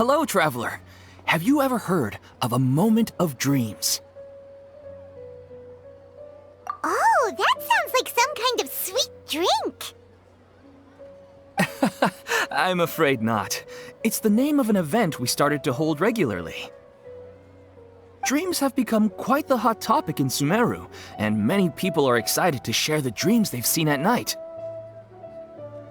Hello, traveler. Have you ever heard of a moment of dreams? Oh, that sounds like some kind of sweet drink. I'm afraid not. It's the name of an event we started to hold regularly. Dreams have become quite the hot topic in Sumeru, and many people are excited to share the dreams they've seen at night.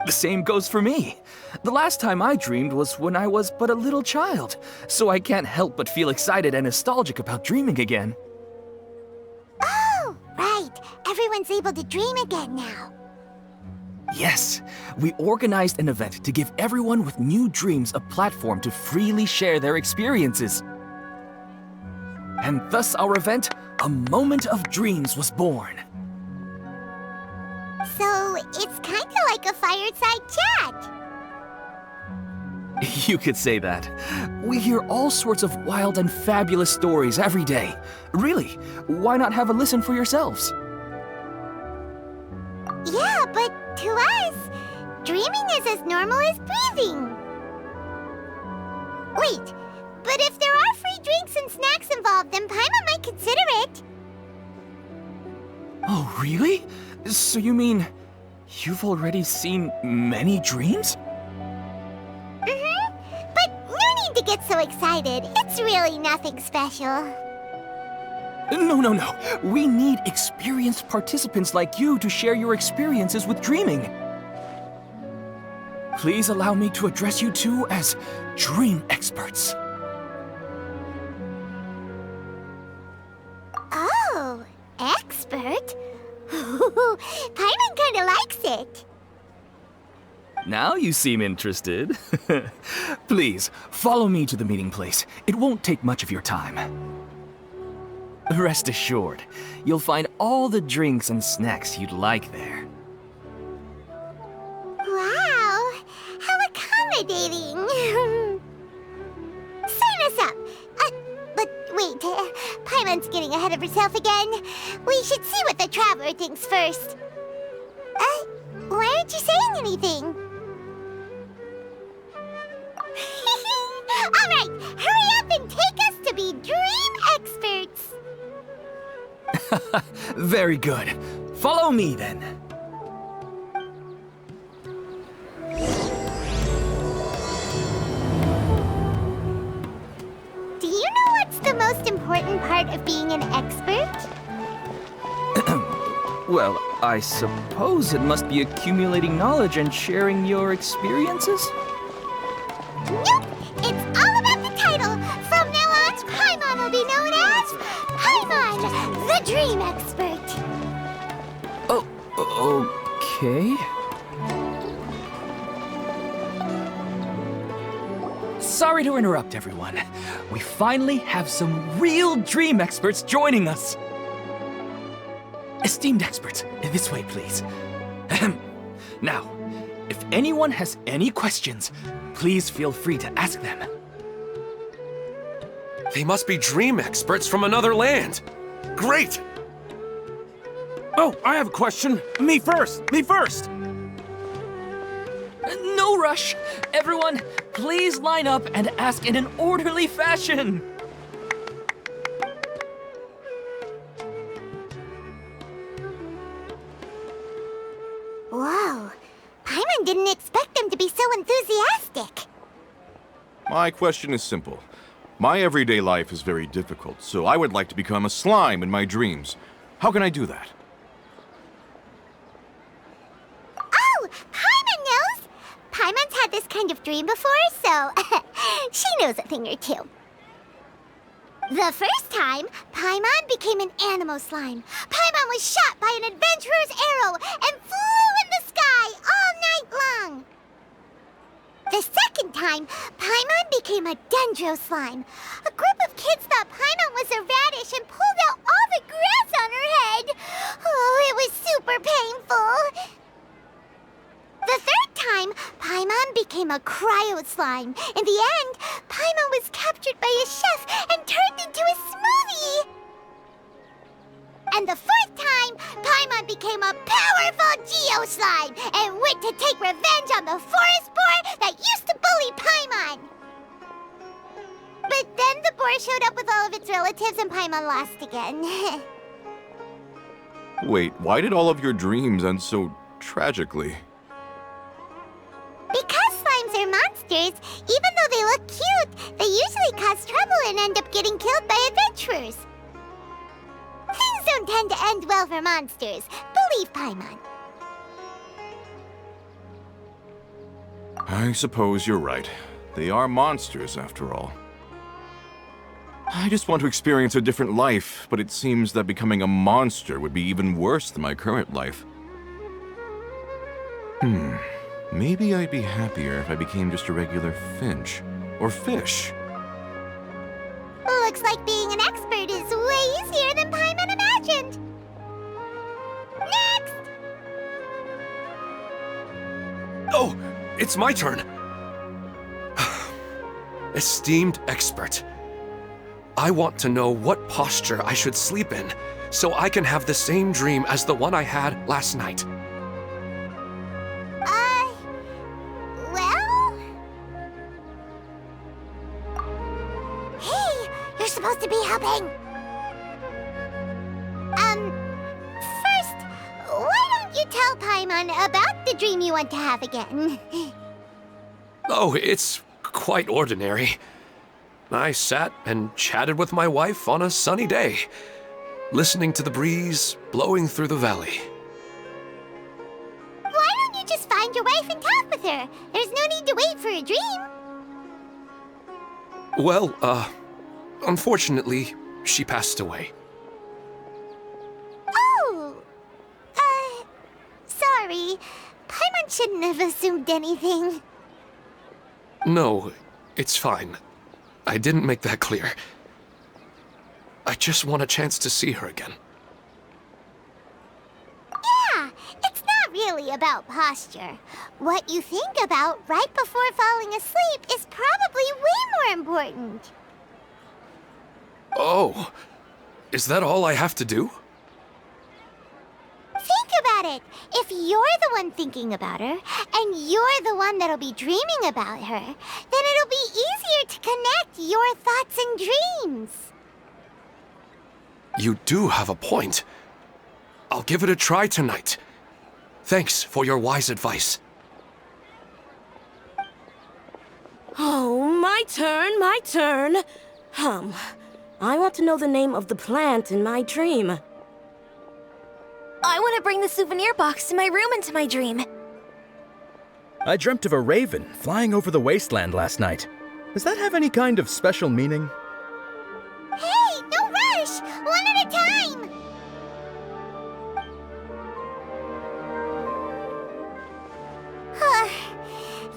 The same goes for me. The last time I dreamed was when I was but a little child, so I can't help but feel excited and nostalgic about dreaming again. Oh, right. Everyone's able to dream again now. Yes, we organized an event to give everyone with new dreams a platform to freely share their experiences. And thus our event, A Moment of Dreams, was born. So, it's kind of like a fireside chat. You could say that. We hear all sorts of wild and fabulous stories every day. Really, why not have a listen for yourselves? Yeah, but to us, dreaming is as normal as breathing. Wait, but if there are free drinks and snacks involved, then Paimon might consider it. Oh, really? So you mean you've already seen many dreams? But no need to get so excited. It's really nothing special. No. We need experienced participants like you to share your experiences with dreaming. Please allow me to address you two as dream experts. Oh, expert? Paimon kinda likes it. Now you seem interested. Please, follow me to the meeting place. It won't take much of your time. Rest assured, you'll find all the drinks and snacks you'd like there. Wow, how accommodating. Sign us up. But wait, Paimon's getting ahead of herself again. We should see what the traveler thinks first. Why aren't you saying anything? All right, hurry up and take us to be dream experts. Very good. Follow me then. Do you know what's the most important part of being an expert? Well, I suppose it must be accumulating knowledge and sharing your experiences? Nope! It's all about the title! From now on, Paimon will be known as Paimon, the Dream Expert! Oh, okay. Sorry to interrupt, everyone. We finally have some real dream experts joining us. Esteemed experts, this way, please. Now, if anyone has any questions, please feel free to ask them. They must be dream experts from another land. Great! Oh, I have a question. Me first! No rush. Everyone, please line up and ask in an orderly fashion. Whoa, Paimon didn't expect them to be so enthusiastic. My question is simple. My everyday life is very difficult, so I would like to become a slime in my dreams. How can I do that? Oh, Paimon knows! Paimon's had this kind of dream before, so she knows a thing or two. The first time, Paimon became an animal slime. Paimon was shot by an adventurer's arrow and flew in the sky all night long. The second time, Paimon became a dendro slime. A group of kids thought Paimon was a radish and pulled out all the grass on her head. Oh, it was super painful. The third time, Paimon became a cryo slime. In the end, Paimon was captured by a chef and turned into a smoothie. And the fourth time, Paimon became a powerful geo slime and went to take revenge on the forest boar that used to bully Paimon. before it showed up with all of its relatives and Paimon lost again. Wait, why did all of your dreams end so tragically? Because slimes are monsters, even though they look cute, they usually cause trouble and end up getting killed by adventurers. Things don't tend to end well for monsters. Believe Paimon. I suppose you're right. They are monsters, after all. I just want to experience a different life, but it seems that becoming a monster would be even worse than my current life. Maybe I'd be happier if I became just a regular finch. Or fish. Looks like being an expert is way easier than Paimon imagined. Next! Oh, it's my turn. Esteemed expert, I want to know what posture I should sleep in so I can have the same dream as the one I had last night. Well? Hey, you're supposed to be helping. First, why don't you tell Paimon about the dream you want to have again? Oh, it's quite ordinary. I sat and chatted with my wife on a sunny day, listening to the breeze blowing through the valley. Why don't you just find your wife and talk with her? There's no need to wait for a dream. Well, unfortunately, she passed away. Oh, sorry. Paimon shouldn't have assumed anything. No, it's fine. I didn't make that clear. I just want a chance to see her again. Yeah, it's not really about posture. What you think about right before falling asleep is probably way more important. Oh, is that all I have to do? Think about it. If you're the one thinking about her, and you're the one that'll be dreaming about her, then it'll be easier to connect your thoughts and dreams. You do have a point. I'll give it a try tonight. Thanks for your wise advice. Oh, my turn, my turn. I want to know the name of the plant in my dream. I want to bring the souvenir box to my room into my dream. I dreamt of a raven flying over the wasteland last night. Does that have any kind of special meaning? Hey, no rush! One at a time!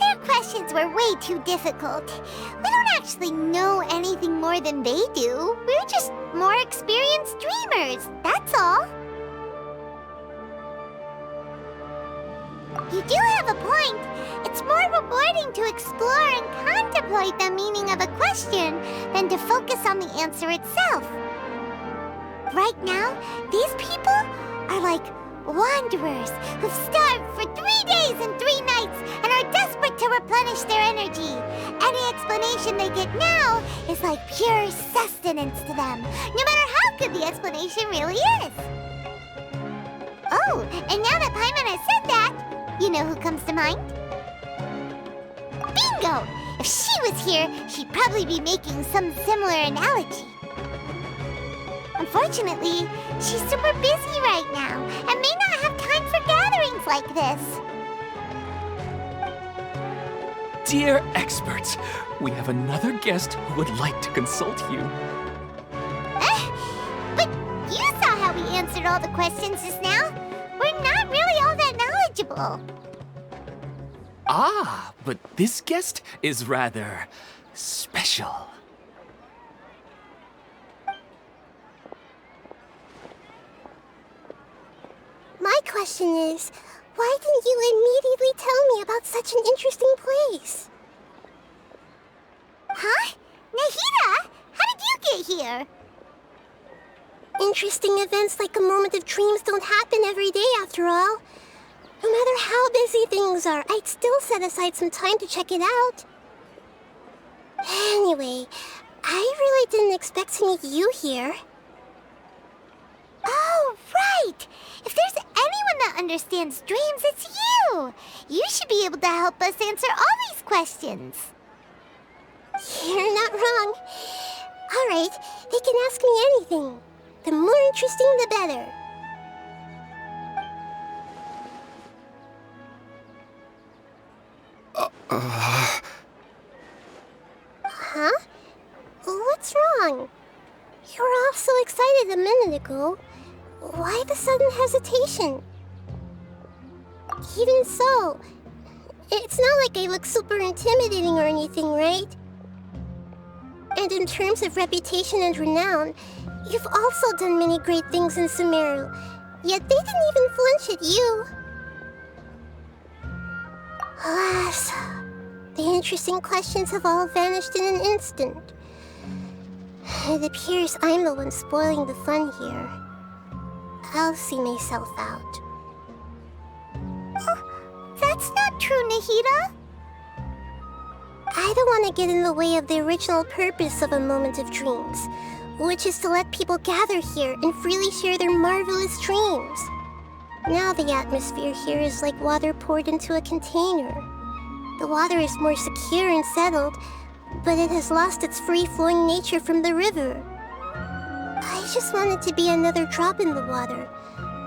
Their questions were way too difficult. We don't actually know anything more than they do. We're just more experienced dreamers, that's all. You do have a point. It's more rewarding to explore and contemplate the meaning of a question than to focus on the answer itself. Right now, these people are like wanderers who've starved for 3 days and 3 nights and are desperate to replenish their energy. Any explanation they get now is like pure sustenance to them, no matter how good the explanation really is. Oh, and now that Paimon has said that, you know who comes to mind? Bingo! If she was here, she'd probably be making some similar analogy. Unfortunately, she's super busy right now and may not have time for gatherings like this. Dear experts, we have another guest who would like to consult you. But you saw how we answered all the questions just now. We're not really all that knowledgeable. Ah, but this guest is rather special. My question is, why didn't you immediately tell me about such an interesting place? Huh? Nahida, how did you get here? Interesting events like a moment of dreams don't happen every day after all. No matter how busy things are, I'd still set aside some time to check it out. Anyway, I really didn't expect to meet you here. Oh, right! If there's anyone that understands dreams, it's you! You should be able to help us answer all these questions. You're not wrong. All right, they can ask me anything. The more interesting, the better. Huh? What's wrong? You were all so excited a minute ago. Why the sudden hesitation? Even so, it's not like I look super intimidating or anything, right? And in terms of reputation and renown, you've also done many great things in Sumeru, yet they didn't even flinch at you. Alas, the interesting questions have all vanished in an instant. It appears I'm the one spoiling the fun here. I'll see myself out. Oh, that's not true, Nahida. I don't want to get in the way of the original purpose of a Moment of Dreams, which is to let people gather here and freely share their marvelous dreams. Now the atmosphere here is like water poured into a container. The water is more secure and settled, but it has lost its free-flowing nature from the river. I just want it to be another drop in the water,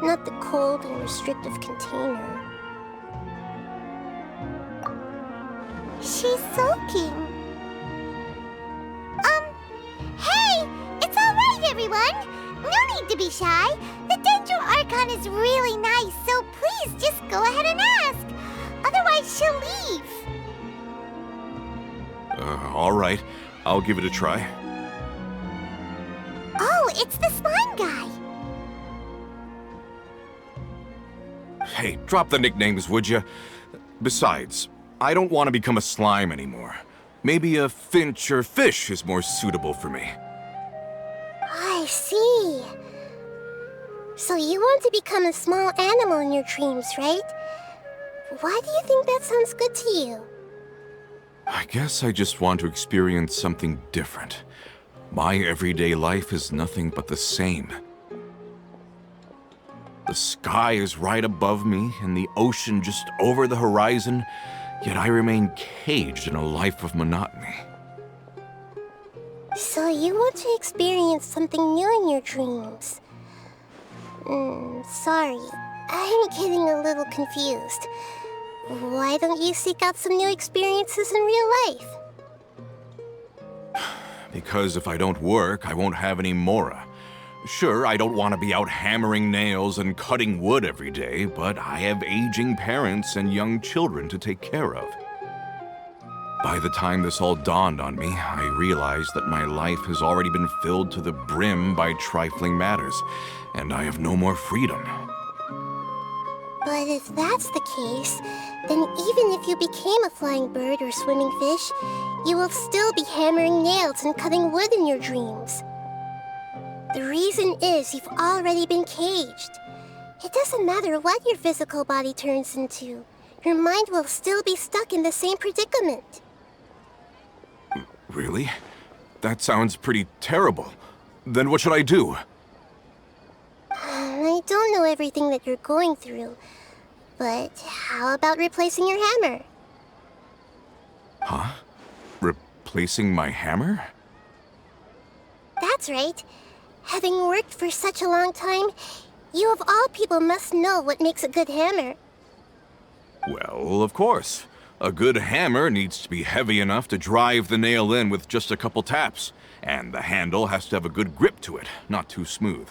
not the cold and restrictive container. She's soaking. Hey! It's all right, everyone! No need to be shy. The Dendro Archon is really nice, so please just go ahead and ask. Otherwise, she'll leave. All right. I'll give it a try. Oh, it's the slime guy. Hey, drop the nicknames, would you? Besides, I don't want to become a slime anymore. Maybe a finch or fish is more suitable for me. I see. So you want to become a small animal in your dreams, right? Why do you think that sounds good to you? I guess I just want to experience something different. My everyday life is nothing but the same. The sky is right above me and the ocean just over the horizon, yet I remain caged in a life of monotony. So you want to experience something new in your dreams? Sorry, I'm getting a little confused. Why don't you seek out some new experiences in real life? Because if I don't work, I won't have any mora. Sure, I don't want to be out hammering nails and cutting wood every day, but I have aging parents and young children to take care of. By the time this all dawned on me, I realized that my life has already been filled to the brim by trifling matters, and I have no more freedom. But if that's the case, then even if you became a flying bird or swimming fish, you will still be hammering nails and cutting wood in your dreams. The reason is you've already been caged. It doesn't matter what your physical body turns into. Your mind will still be stuck in the same predicament. Really? That sounds pretty terrible. Then what should I do? I don't know everything that you're going through, but how about replacing your hammer? Huh? Replacing my hammer? That's right. Having worked for such a long time, you of all people must know what makes a good hammer. Well, of course. A good hammer needs to be heavy enough to drive the nail in with just a couple taps, and the handle has to have a good grip to it, not too smooth.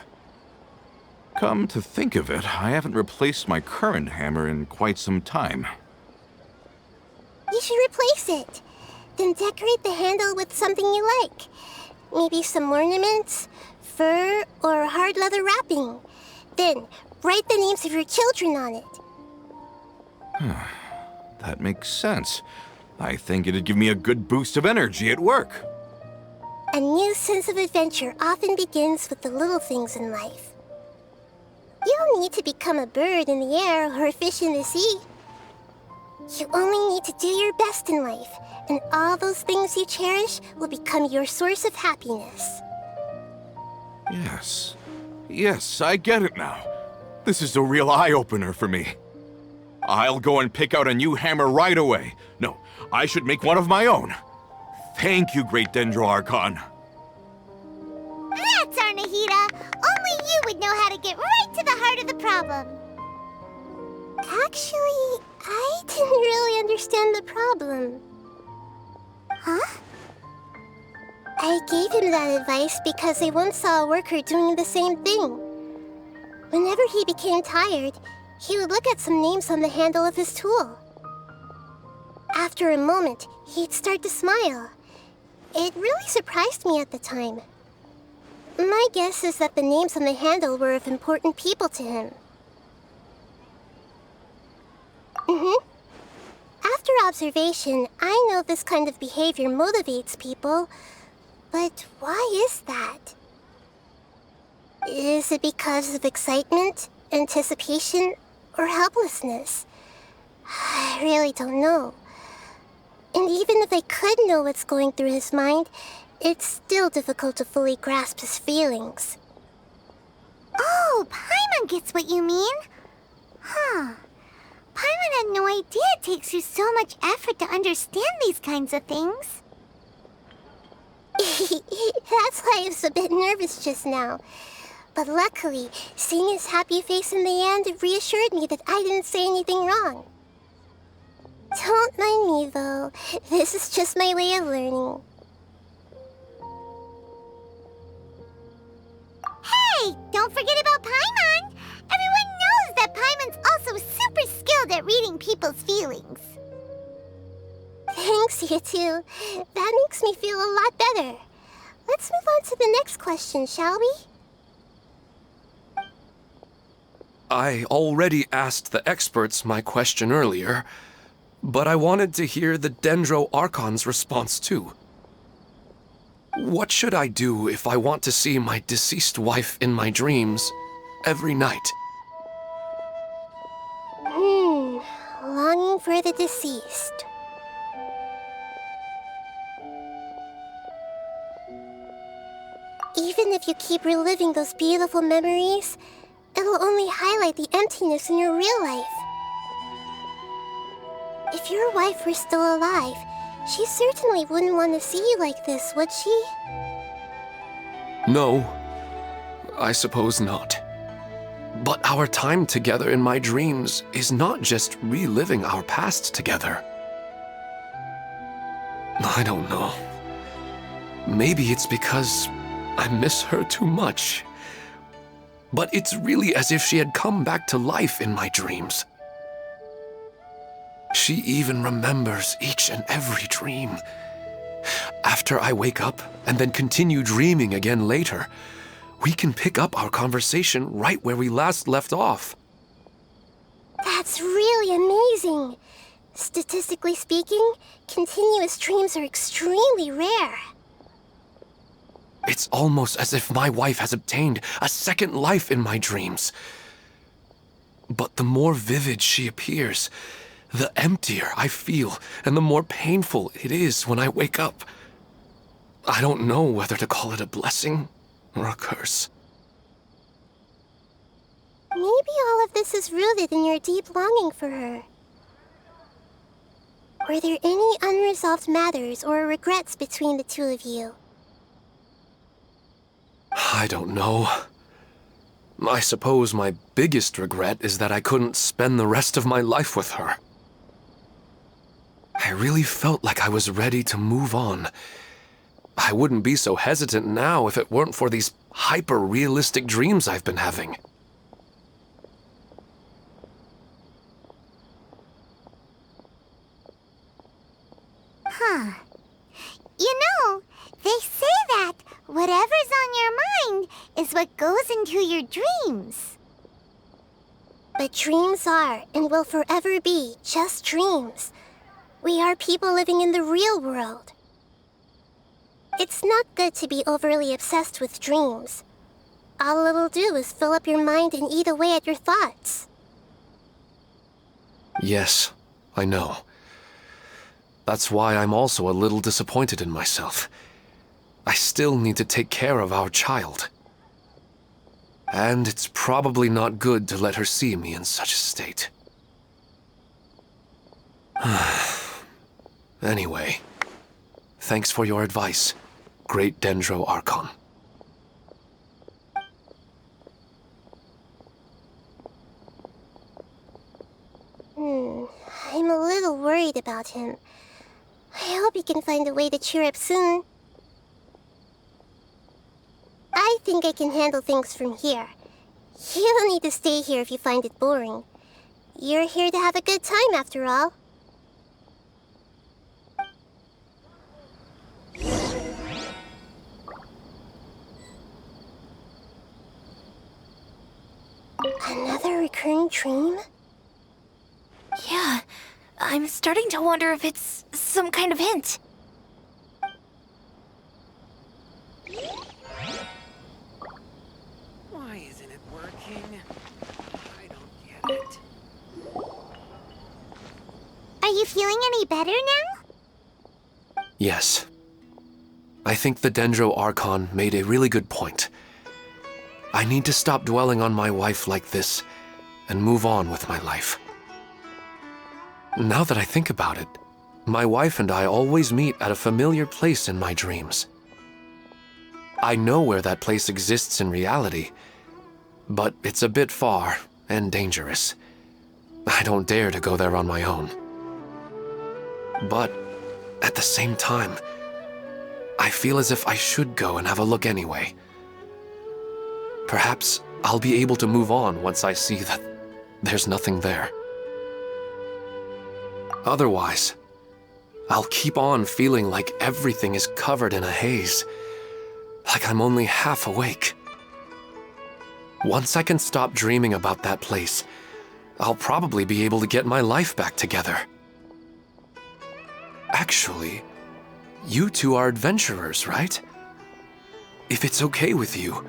Come to think of it, I haven't replaced my current hammer in quite some time. You should replace it. Then decorate the handle with something you like. Maybe some ornaments, fur, or hard leather wrapping. Then write the names of your children on it. That makes sense. I think it'd give me a good boost of energy at work. A new sense of adventure often begins with the little things in life. You don't need to become a bird in the air or a fish in the sea. You only need to do your best in life and all those things you cherish will become your source of happiness. Yes. Yes, I get it now. This is a real eye-opener for me. I'll go and pick out a new hammer right away. No, I should make one of my own. Thank you, Great Dendro Archon. That's Arnahita! Only you would know how to get right to the heart of the problem. Actually, I didn't really understand the problem. Huh? I gave him that advice because I once saw a worker doing the same thing. Whenever he became tired, he would look at some names on the handle of his tool. After a moment, he'd start to smile. It really surprised me at the time. My guess is that the names on the handle were of important people to him. After observation, I know this kind of behavior motivates people, but why is that? Is it because of excitement, anticipation, or helplessness? I really don't know. And even if I could know what's going through his mind, it's still difficult to fully grasp his feelings. Oh, Paimon gets what you mean. Huh. Paimon had no idea it takes you so much effort to understand these kinds of things. That's why I was a bit nervous just now. But luckily, seeing his happy face in the end reassured me that I didn't say anything wrong. Don't mind me, though. This is just my way of learning. Hey, don't forget about Paimon! Everyone knows that Paimon's also super skilled at reading people's feelings. Thanks, you two. That makes me feel a lot better. Let's move on to the next question, shall we? I already asked the experts my question earlier, but I wanted to hear the Dendro Archon's response too. What should I do if I want to see my deceased wife in my dreams every night? Longing for the deceased. Even if you keep reliving those beautiful memories, it'll only highlight the emptiness in your real life. If your wife were still alive, she certainly wouldn't want to see you like this, would she? No, I suppose not. But our time together in my dreams is not just reliving our past together. I don't know. Maybe it's because I miss her too much. But it's really as if she had come back to life in my dreams. She even remembers each and every dream. After I wake up and then continue dreaming again later, we can pick up our conversation right where we last left off. That's really amazing. Statistically speaking, continuous dreams are extremely rare. It's almost as if my wife has obtained a second life in my dreams. But the more vivid she appears, the emptier I feel and the more painful it is when I wake up. I don't know whether to call it a blessing or a curse. Maybe all of this is rooted in your deep longing for her. Were there any unresolved matters or regrets between the two of you? I don't know. I suppose my biggest regret is that I couldn't spend the rest of my life with her. I really felt like I was ready to move on. I wouldn't be so hesitant now if it weren't for these hyper-realistic dreams I've been having. Huh. You know, they say that whatever's on your mind is what goes into your dreams. But dreams are, and will forever be, just dreams. We are people living in the real world. It's not good to be overly obsessed with dreams. All it'll do is fill up your mind and eat away at your thoughts. Yes, I know. That's why I'm also a little disappointed in myself. I still need to take care of our child. And it's probably not good to let her see me in such a state. Anyway, thanks for your advice, Great Dendro Archon. I'm a little worried about him. I hope he can find a way to cheer up soon. I think I can handle things from here. You don't need to stay here if you find it boring. You're here to have a good time, after all. Another recurring dream? Yeah, I'm starting to wonder if it's some kind of hint. Why isn't it working? I don't get it. Are you feeling any better now? Yes. I think the Dendro Archon made a really good point. I need to stop dwelling on my wife like this and move on with my life. Now that I think about it, my wife and I always meet at a familiar place in my dreams. I know where that place exists in reality, but it's a bit far and dangerous. I don't dare to go there on my own. But at the same time, I feel as if I should go and have a look anyway. Perhaps I'll be able to move on once I see that there's nothing there. Otherwise, I'll keep on feeling like everything is covered in a haze, like I'm only half awake. Once I can stop dreaming about that place, I'll probably be able to get my life back together. Actually, you two are adventurers, right? If it's okay with you,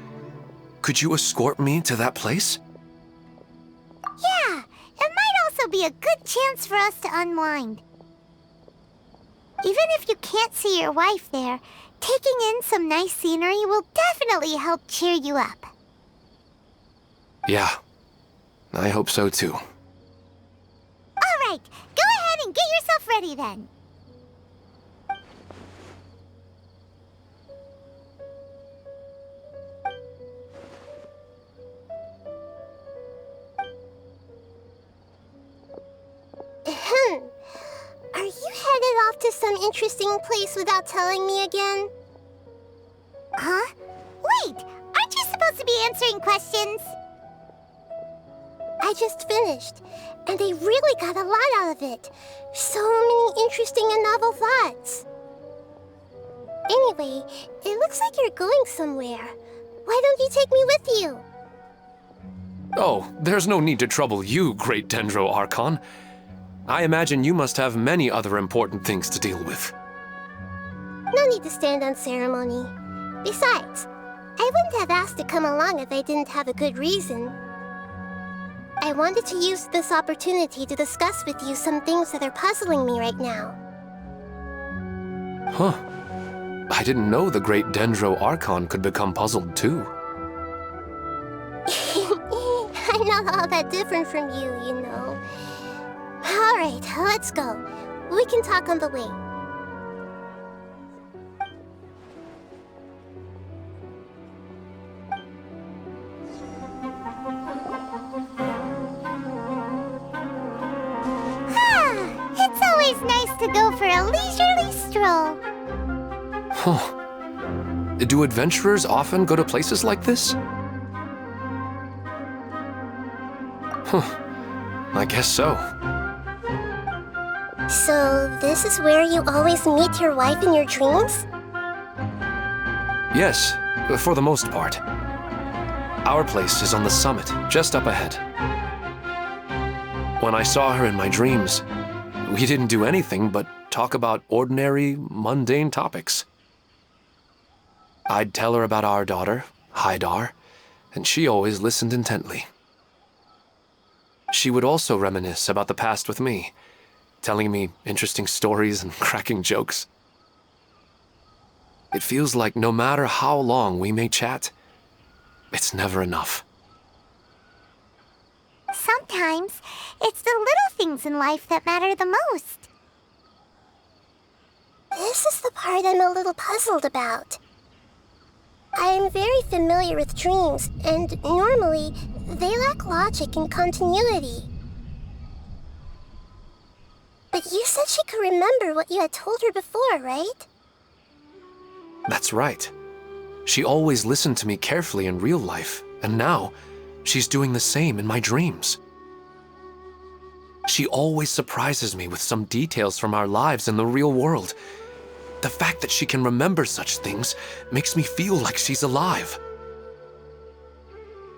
could you escort me to that place? Yeah, it might also be a good chance for us to unwind. Even if you can't see your wife there, taking in some nice scenery will definitely help cheer you up. Yeah, I hope so too. All right, go ahead and get yourself ready then. Are you headed off to some interesting place without telling me again? Huh? Wait, aren't you supposed to be answering questions? I just finished, and I really got a lot out of it. So many interesting and novel thoughts. Anyway, it looks like you're going somewhere. Why don't you take me with you? Oh, there's no need to trouble you, Great Dendro Archon. I imagine you must have many other important things to deal with. No need to stand on ceremony. Besides, I wouldn't have asked to come along if I didn't have a good reason. I wanted to use this opportunity to discuss with you some things that are puzzling me right now. Huh. I didn't know the Great Dendro Archon could become puzzled too. I'm not all that different from you, you know. All right, let's go. We can talk on the way. It's always nice to go for a leisurely stroll. Huh. Do adventurers often go to places like this? Huh. I guess so. So, this is where you always meet your wife in your dreams? Yes, for the most part. Our place is on the summit, just up ahead. When I saw her in my dreams, we didn't do anything but talk about ordinary, mundane topics. I'd tell her about our daughter, Haidar, and she always listened intently. She would also reminisce about the past with me, telling me interesting stories and cracking jokes. It feels like no matter how long we may chat, it's never enough. Sometimes, it's the little things in life that matter the most. This is the part I'm a little puzzled about. I am very familiar with dreams, and normally, they lack logic and continuity. But you said she could remember what you had told her before, right? That's right. She always listened to me carefully in real life, and now she's doing the same in my dreams. She always surprises me with some details from our lives in the real world. The fact that she can remember such things makes me feel like she's alive.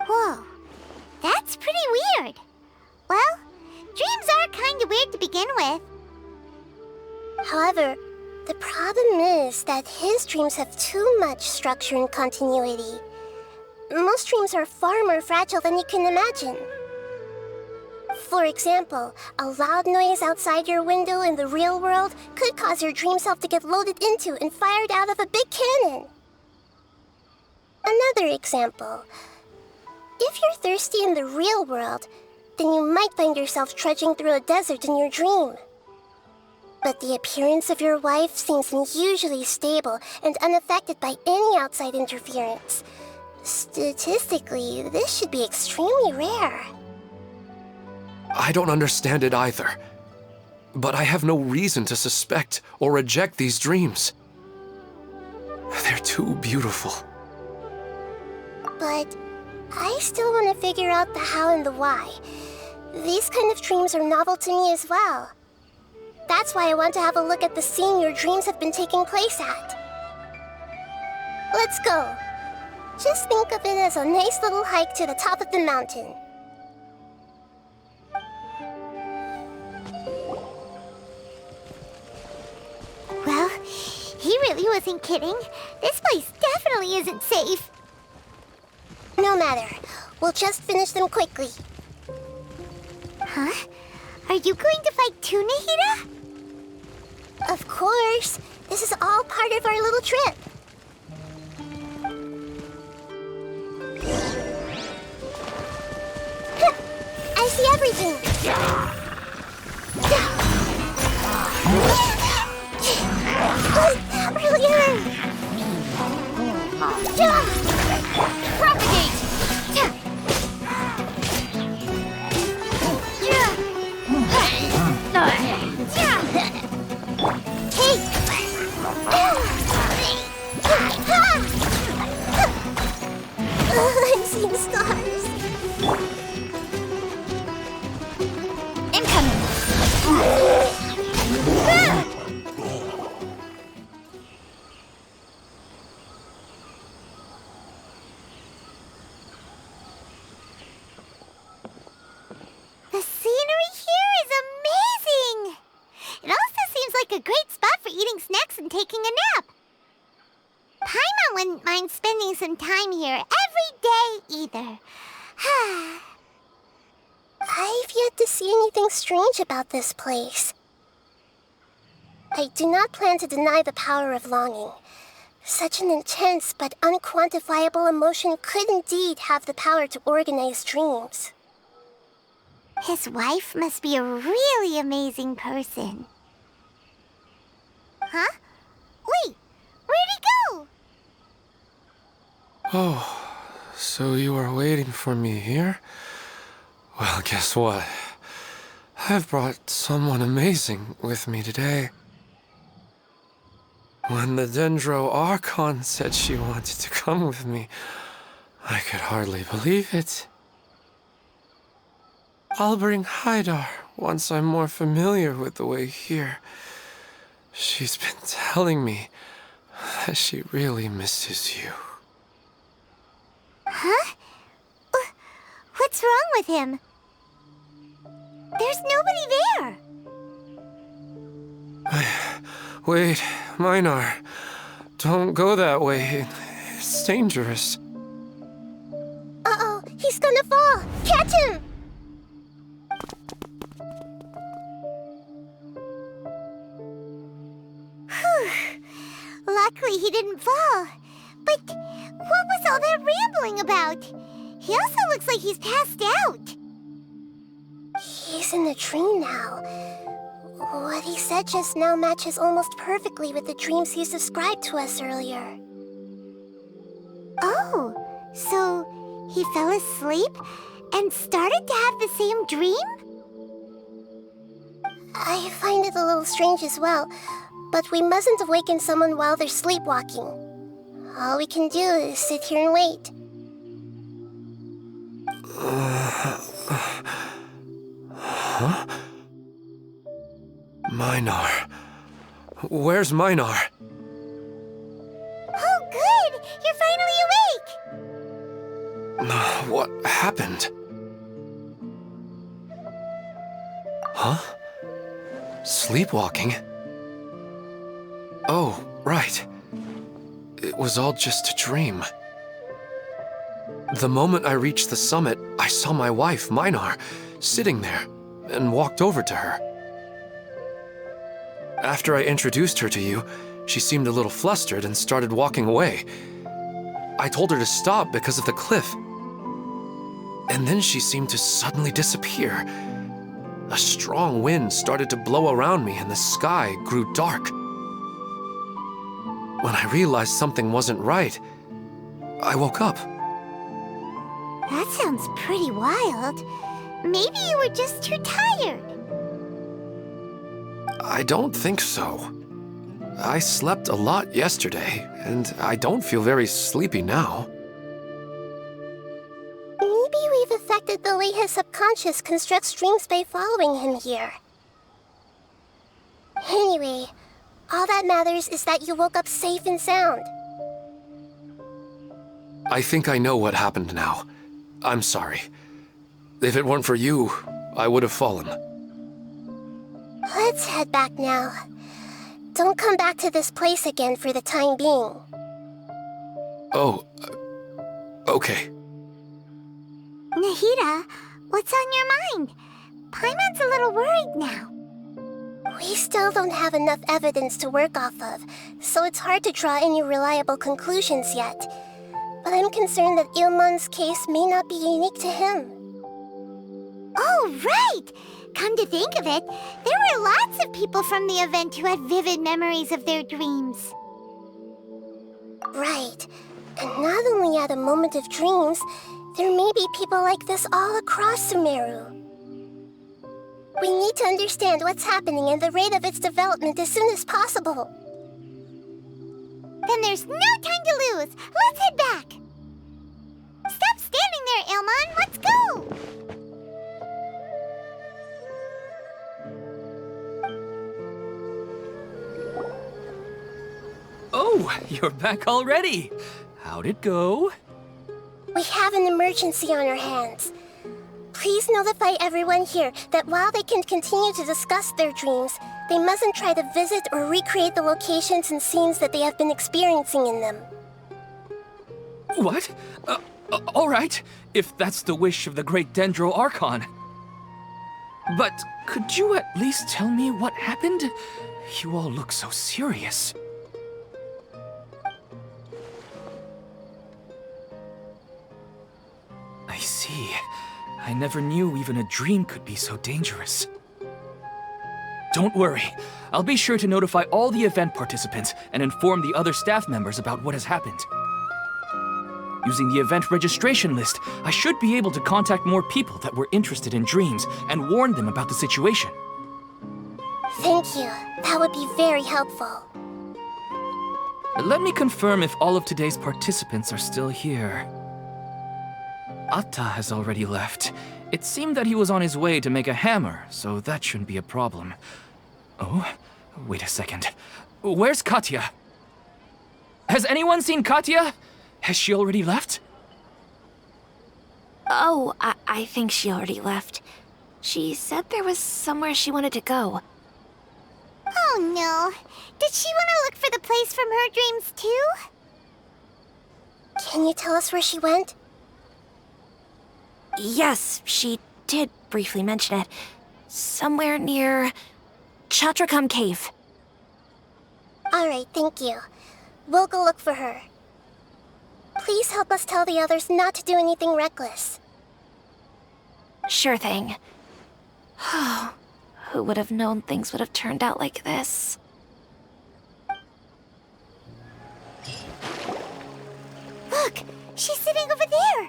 Whoa, that's pretty weird. Well, dreams are kind of weird to begin with. However, the problem is that his dreams have too much structure and continuity. Most dreams are far more fragile than you can imagine. For example, a loud noise outside your window in the real world could cause your dream self to get loaded into and fired out of a big cannon. Another example. If you're thirsty in the real world, then you might find yourself trudging through a desert in your dream. But the appearance of your wife seems unusually stable and unaffected by any outside interference. Statistically, this should be extremely rare. I don't understand it either. But I have no reason to suspect or reject these dreams. They're too beautiful. But I still want to figure out the how and the why. These kind of dreams are novel to me as well. That's why I want to have a look at the scene your dreams have been taking place at. Let's go. Just think of it as a nice little hike to the top of the mountain. Well, he really wasn't kidding. This place definitely isn't safe. No matter. We'll just finish them quickly. Huh? Are you going to fight too, Nahida? Of course. This is all part of our little trip. I see everything. Brilliant! Propagate! I'm seeing stars. Incoming! The scenery here is amazing! It also seems like a great spot for eating snacks and taking a nap. Paimon wouldn't mind spending some time here every day either. I've yet to see anything strange about this place. I do not plan to deny the power of longing. Such an intense but unquantifiable emotion could indeed have the power to organize dreams. His wife must be a really amazing person. Huh? Wait, where'd he go? Oh, so you are waiting for me here? Well, guess what? I've brought someone amazing with me today. When the Dendro Archon said she wanted to come with me, I could hardly believe it. I'll bring Haidar once I'm more familiar with the way here. She's been telling me that she really misses you. Huh? What's wrong with him? There's nobody there. Wait, Minar. Don't go that way. It's dangerous. Uh-oh, he's gonna fall! Catch him! didn't fall. But what was all that rambling about? He also looks like he's passed out. He's in the dream now. What he said just now matches almost perfectly with the dreams he's described to us earlier. Oh, so he fell asleep and started to have the same dream? I find it a little strange as well, but we mustn't awaken someone while they're sleepwalking. All we can do is sit here and wait. Huh? Minar. Where's Minar? Oh, good! You're finally awake! What happened? Huh? Sleepwalking? Oh, right. It was all just a dream. The moment I reached the summit, I saw my wife, Minar, sitting there, and walked over to her. After I introduced her to you, she seemed a little flustered and started walking away. I told her to stop because of the cliff. And then she seemed to suddenly disappear. A strong wind started to blow around me and the sky grew dark. When I realized something wasn't right, I woke up. That sounds pretty wild. Maybe you were just too tired. I don't think so. I slept a lot yesterday, and I don't feel very sleepy now. Maybe we've affected the way his subconscious constructs dreams by following him here. Anyway, all that matters is that you woke up safe and sound. I think I know what happened now. I'm sorry. If it weren't for you, I would have fallen. Let's head back now. Don't come back to this place again for the time being. Oh, okay. Nahida, what's on your mind? Paimon's a little worried now. We still don't have enough evidence to work off of, so it's hard to draw any reliable conclusions yet. But I'm concerned that Ilmon's case may not be unique to him. Oh, right! Come to think of it, there were lots of people from the event who had vivid memories of their dreams. Right. And not only at a moment of dreams, there may be people like this all across Sumeru. We need to understand what's happening and the rate of its development as soon as possible. Then there's no time to lose. Let's head back. Stop standing there, Ilmon. Let's go. Oh, you're back already. How'd it go? We have an emergency on our hands. Please notify everyone here that while they can continue to discuss their dreams, they mustn't try to visit or recreate the locations and scenes that they have been experiencing in them. What? All right, if that's the wish of the great Dendro Archon. But could you at least tell me what happened? You all look so serious. I see. I never knew even a dream could be so dangerous. Don't worry. I'll be sure to notify all the event participants and inform the other staff members about what has happened. Using the event registration list, I should be able to contact more people that were interested in dreams and warn them about the situation. Thank you. That would be very helpful. Let me confirm if all of today's participants are still here. Atta has already left. It seemed that he was on his way to make a hammer, so that shouldn't be a problem. Oh, wait a second. Where's Katya? Has anyone seen Katya? Has she already left? Oh, I think she already left. She said there was somewhere she wanted to go. Oh no. Did she want to look for the place from her dreams too? Can you tell us where she went? Yes, she did briefly mention it. Somewhere near Chatrakam Cave. Alright, thank you. We'll go look for her. Please help us tell the others not to do anything reckless. Sure thing. Who would have known things would have turned out like this? Look! She's sitting over there!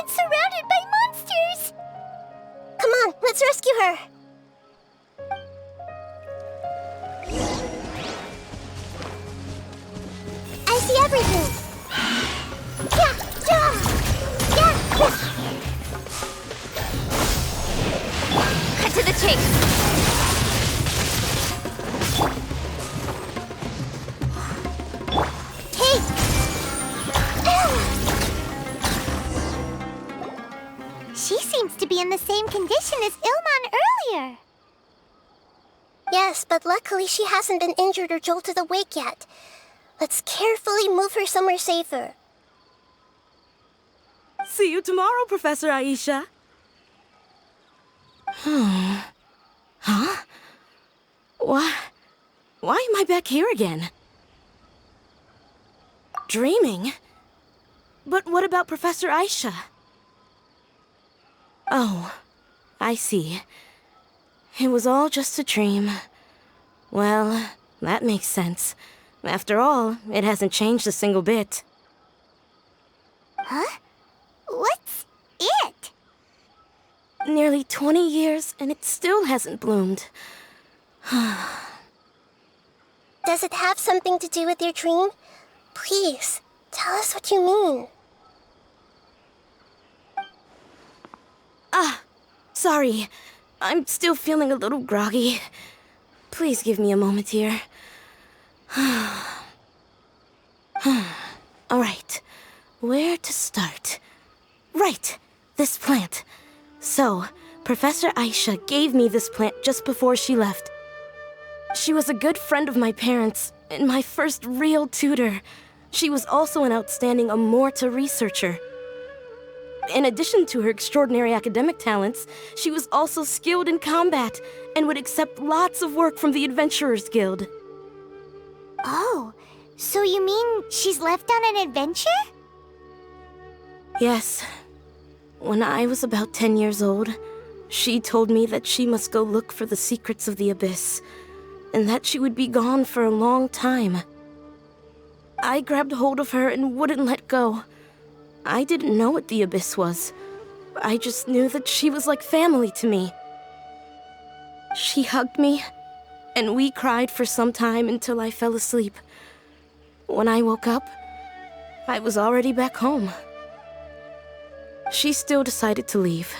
And surrounded by monsters! Come on, let's rescue her! I see everything! Yeah! Cut to the chase! She seems to be in the same condition as Ilman earlier. Yes, but luckily she hasn't been injured or jolted awake yet. Let's carefully move her somewhere safer. See you tomorrow, Professor Aisha. Huh? Why am I back here again? Dreaming? But what about Professor Aisha? Oh, I see. It was all just a dream. Well, that makes sense. After all, it hasn't changed a single bit. Huh? What's it? Nearly 20 years, and it still hasn't bloomed. Does it have something to do with your dream? Please, tell us what you mean. Sorry. I'm still feeling a little groggy. Please give me a moment here. Alright, where to start? Right, this plant. So, Professor Aisha gave me this plant just before she left. She was a good friend of my parents, and my first real tutor. She was also an outstanding Amorta researcher. In addition to her extraordinary academic talents, she was also skilled in combat and would accept lots of work from the Adventurers Guild. Oh, so you mean she's left on an adventure? Yes. When I was about 10 years old, she told me that she must go look for the secrets of the Abyss, and that she would be gone for a long time. I grabbed hold of her and wouldn't let go. I didn't know what the Abyss was. I just knew that she was like family to me. She hugged me, and we cried for some time until I fell asleep. When I woke up, I was already back home. She still decided to leave,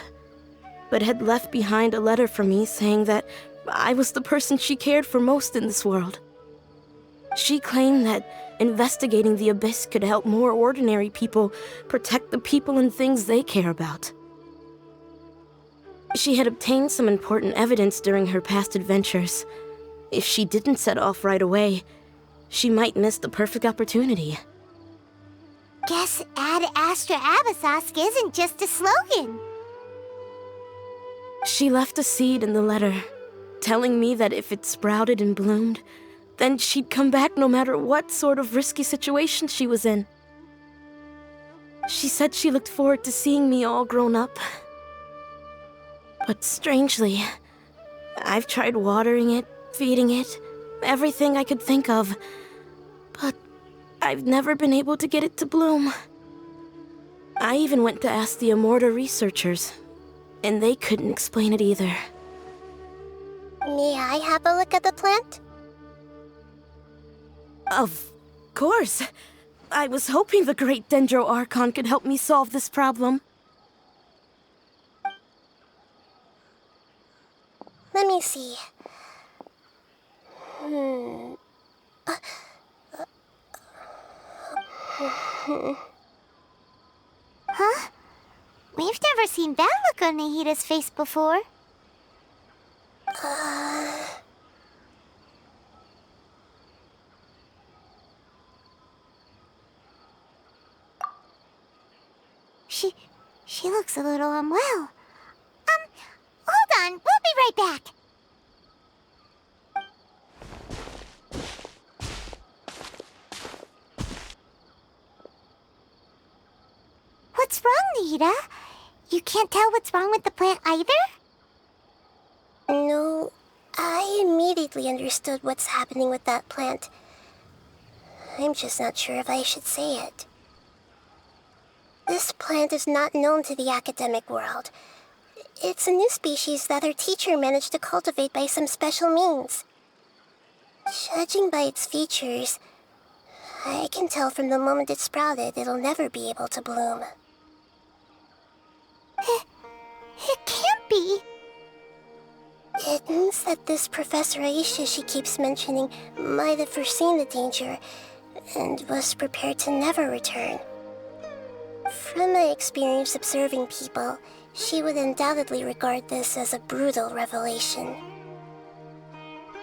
but had left behind a letter for me saying that I was the person she cared for most in this world. She claimed that investigating the Abyss could help more ordinary people protect the people and things they care about. She had obtained some important evidence during her past adventures. If she didn't set off right away, she might miss the perfect opportunity. Guess Ad Astra Abyssosque isn't just a slogan. She left a seed in the letter, telling me that if it sprouted and bloomed, then she'd come back no matter what sort of risky situation she was in. She said she looked forward to seeing me all grown up. But strangely, I've tried watering it, feeding it, everything I could think of. But I've never been able to get it to bloom. I even went to ask the Amorta researchers, and they couldn't explain it either. May I have a look at the plant? Of course. I was hoping the great Dendro Archon could help me solve this problem. Let me see. Huh? We've never seen that look on Nahida's face before. She looks a little unwell. Hold on, we'll be right back. What's wrong, Nita? You can't tell what's wrong with the plant either? No, I immediately understood what's happening with that plant. I'm just not sure if I should say it. This plant is not known to the academic world. It's a new species that our teacher managed to cultivate by some special means. Judging by its features, I can tell from the moment it sprouted it'll never be able to bloom. It can't be. It means that this Professor Aisha she keeps mentioning might have foreseen the danger and was prepared to never return. From my experience observing people, she would undoubtedly regard this as a brutal revelation.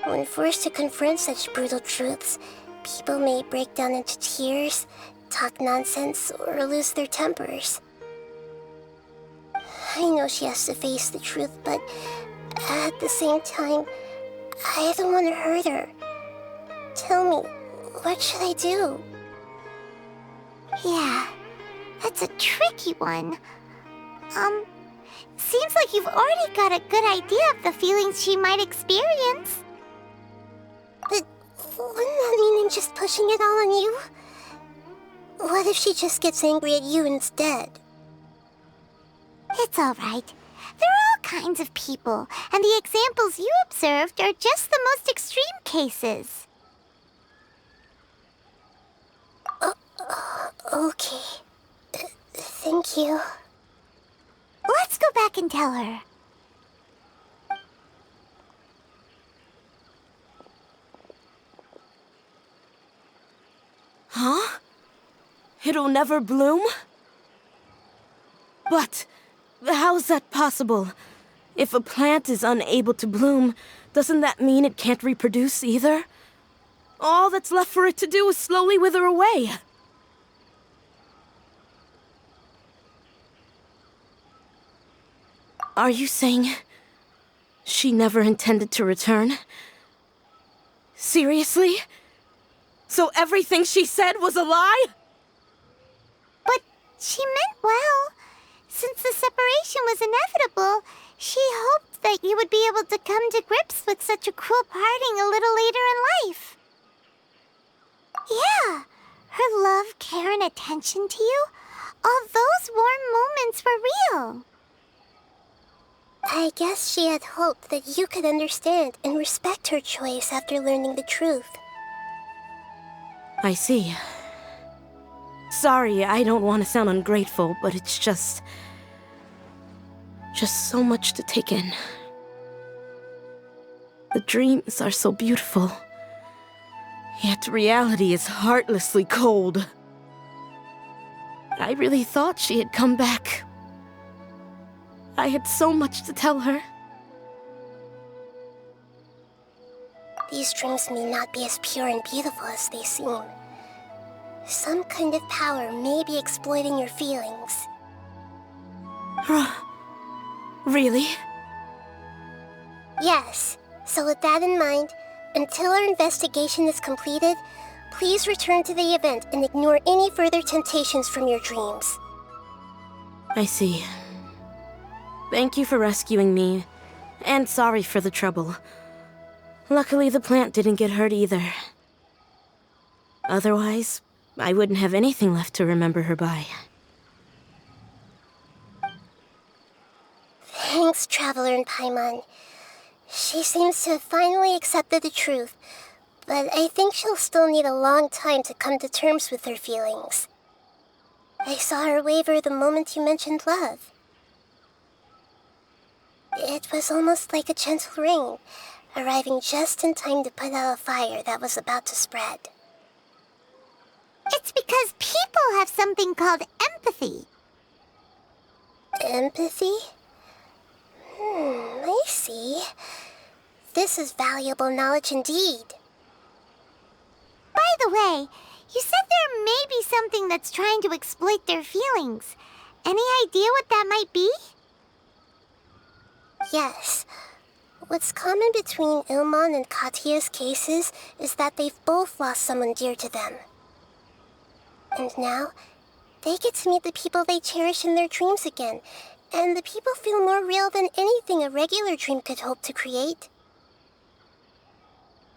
When forced to confront such brutal truths, people may break down into tears, talk nonsense, or lose their tempers. I know she has to face the truth, but at the same time, I don't want to hurt her. Tell me, what should I do? Yeah, that's a tricky one. Seems like you've already got a good idea of the feelings she might experience. But wouldn't that mean I'm just pushing it all on you? What if she just gets angry at you instead? It's all right. There are all kinds of people, and the examples you observed are just the most extreme cases. Okay. Thank you. Let's go back and tell her. Huh? It'll never bloom? But how's that possible? If a plant is unable to bloom, doesn't that mean it can't reproduce either? All that's left for it to do is slowly wither away. Are you saying she never intended to return? Seriously? So everything she said was a lie? But she meant well. Since the separation was inevitable, she hoped that you would be able to come to grips with such a cruel parting a little later in life. Yeah, her love, care, and attention to you, all those warm moments were real. I guess she had hoped that you could understand and respect her choice after learning the truth. I see. Sorry, I don't want to sound ungrateful, but it's just so much to take in. The dreams are so beautiful, yet reality is heartlessly cold. I really thought she had come back. I had so much to tell her. These dreams may not be as pure and beautiful as they seem. Some kind of power may be exploiting your feelings. Really? Yes. So with that in mind, until our investigation is completed, please return to the event and ignore any further temptations from your dreams. I see. Thank you for rescuing me, and sorry for the trouble. Luckily, the plant didn't get hurt either. Otherwise, I wouldn't have anything left to remember her by. Thanks, Traveler and Paimon. She seems to have finally accepted the truth, but I think she'll still need a long time to come to terms with her feelings. I saw her waver the moment you mentioned love. It was almost like a gentle rain, arriving just in time to put out a fire that was about to spread. It's because people have something called empathy. Empathy? I see. This is valuable knowledge indeed. By the way, you said there may be something that's trying to exploit their feelings. Any idea what that might be? Yes. What's common between Ilmon and Katya's cases is that they've both lost someone dear to them. And now, They get to meet the people they cherish in their dreams again, and the people feel more real than anything a regular dream could hope to create.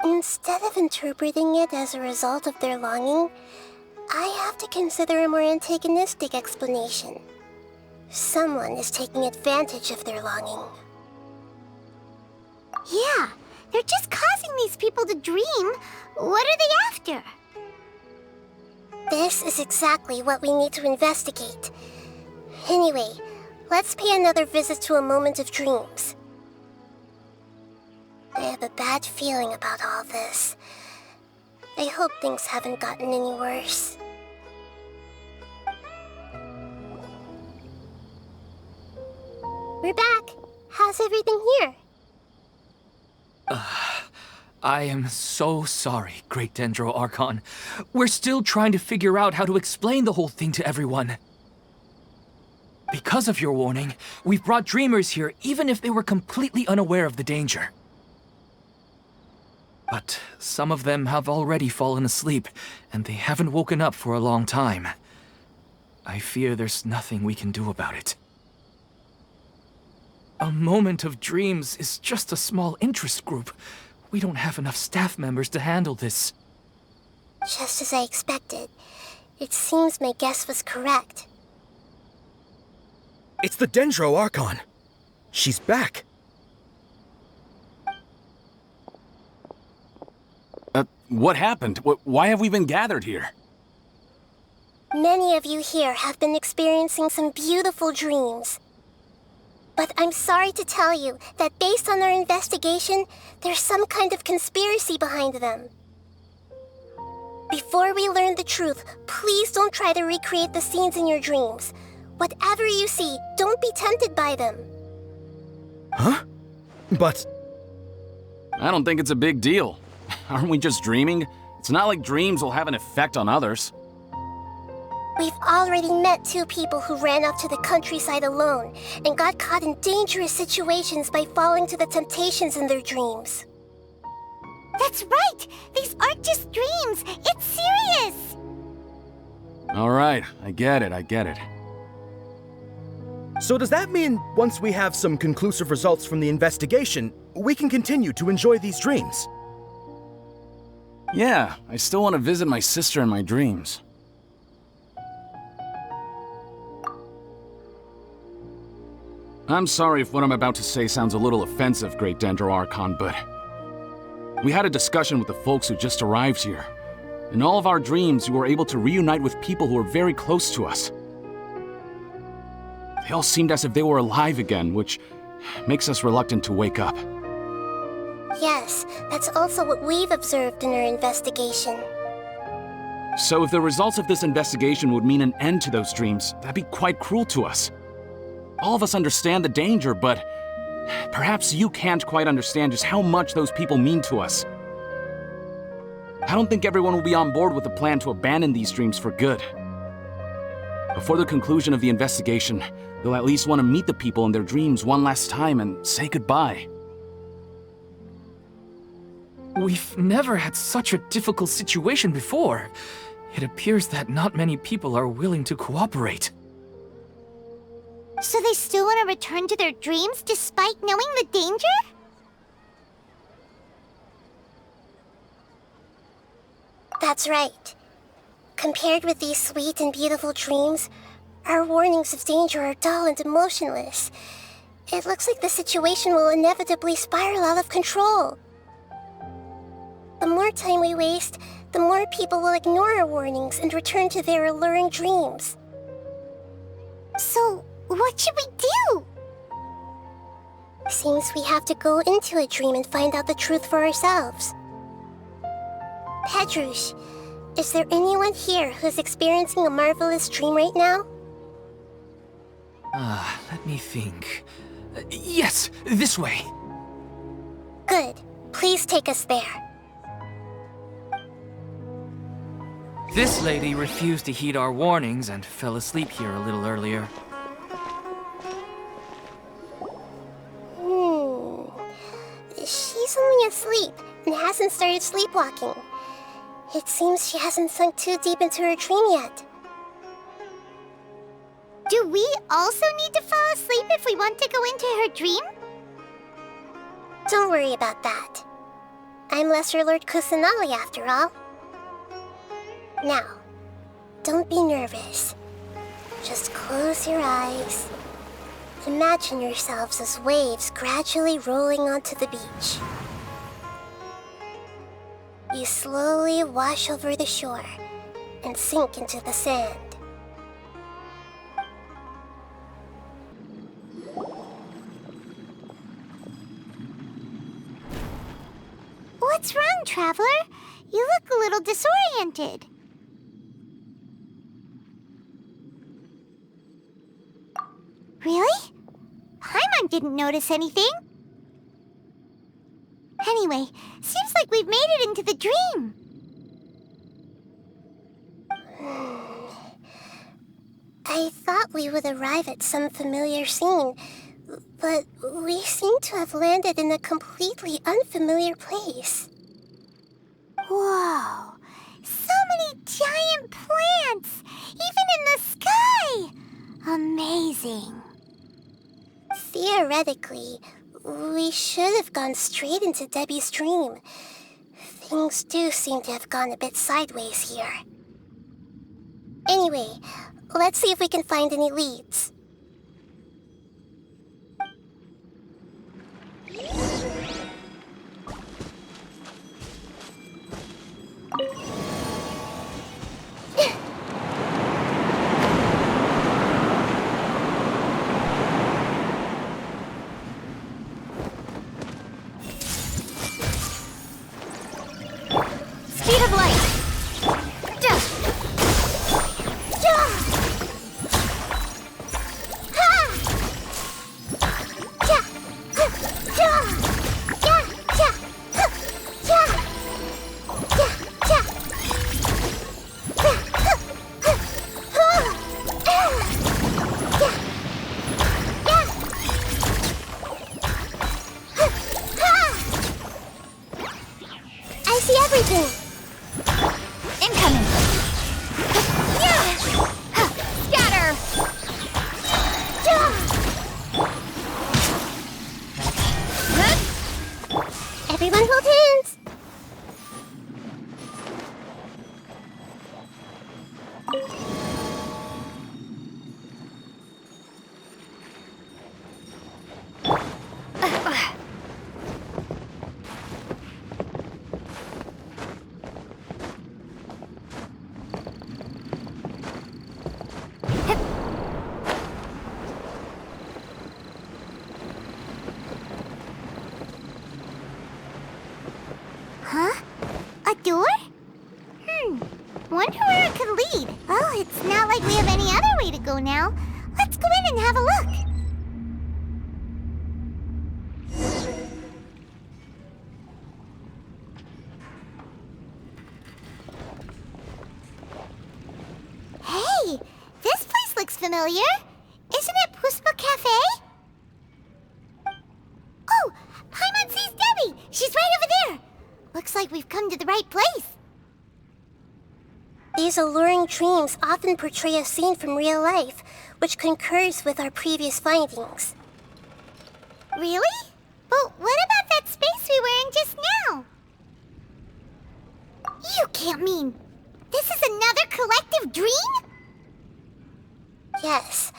Instead of interpreting it as a result of their longing, I have to consider a more antagonistic explanation. Someone is taking advantage of their longing. Yeah, they're just causing these people to dream. What are they after? This is exactly what we need to investigate. Anyway, let's pay another visit to a moment of dreams. I have a bad feeling about all this. I hope things haven't gotten any worse. We're back. How's everything here? I am so sorry, Great Dendro Archon. We're still trying to figure out how to explain the whole thing to everyone. Because of your warning, we've brought dreamers here even if they were completely unaware of the danger. But some of them have already fallen asleep, and they haven't woken up for a long time. I fear there's nothing we can do about it. A moment of dreams is just a small interest group. We don't have enough staff members to handle this. Just as I expected. It seems my guess was correct. It's the Dendro Archon. She's back. What happened? Why have we been gathered here? Many of you here have been experiencing some beautiful dreams. But I'm sorry to tell you that based on our investigation, there's some kind of conspiracy behind them. Before we learn the truth, please don't try to recreate the scenes in your dreams. Whatever you see, don't be tempted by them. Huh? But... I don't think it's a big deal. Aren't we just dreaming? It's not like dreams will have an effect on others. We've already met 2 people who ran off to the countryside alone and got caught in dangerous situations by falling to the temptations in their dreams. That's right! These aren't just dreams! It's serious! All right, I get it. so does that mean once we have some conclusive results from the investigation, we can continue to enjoy these dreams? Yeah, I still want to visit my sister in my dreams. I'm sorry if what I'm about to say sounds a little offensive, Great Dendro Archon, but... we had a discussion with the folks who just arrived here. In all of our dreams, we were able to reunite with people who were very close to us. They all seemed as if they were alive again, which makes us reluctant to wake up. Yes, that's also what we've observed in our investigation. So if the results of this investigation would mean an end to those dreams, that'd be quite cruel to us. All of us understand the danger, but perhaps you can't quite understand just how much those people mean to us. I don't think everyone will be on board with the plan to abandon these dreams for good. Before the conclusion of the investigation, they'll at least want to meet the people in their dreams one last time and say goodbye. We've never had such a difficult situation before. It appears that not many people are willing to cooperate. So they still want to return to their dreams despite knowing the danger? That's right. Compared with these sweet and beautiful dreams, our warnings of danger are dull and emotionless. It looks like the situation will inevitably spiral out of control. The more time we waste, the more people will ignore our warnings and return to their alluring dreams. So, what should we do? Seems we have to go into a dream and find out the truth for ourselves. Pedrush, is there anyone here who's experiencing a marvelous dream right now? Let me think. Yes, this way. Good. Please take us there. This lady refused to heed our warnings and fell asleep here a little earlier. She's only asleep and hasn't started sleepwalking. It seems she hasn't sunk too deep into her dream yet. Do we also need to fall asleep if we want to go into her dream? Don't worry about that. I'm Lesser Lord Kusanali after all. Now, don't be nervous. Just close your eyes. Imagine yourselves as waves gradually rolling onto the beach. You slowly wash over the shore and sink into the sand. What's wrong, Traveler? You look a little disoriented. Really? Paimon didn't notice anything. Anyway, seems like we've made it into the dream. I thought we would arrive at some familiar scene, but we seem to have landed in a completely unfamiliar place. Whoa! So many giant plants! Even in the sky! Amazing. Theoretically, we should have gone straight into Debbie's dream. Things do seem to have gone a bit sideways here. Anyway, let's see if we can find any leads. Speed of light! I see everything! Incoming! Scatter! Everyone hold hands! Huh? A door? Wonder where it could lead. Well, it's not like we have any other way to go now. Let's go in and have a look. Hey, this place looks familiar. Isn't it Puspa Cafe? Oh, Paimon sees Debbie. She's right over there. Looks like we've come to the right place. These alluring dreams often portray a scene from real life, which concurs with our previous findings. Really? But what about that space we were in just now? You can't mean this is another collective dream? Yes.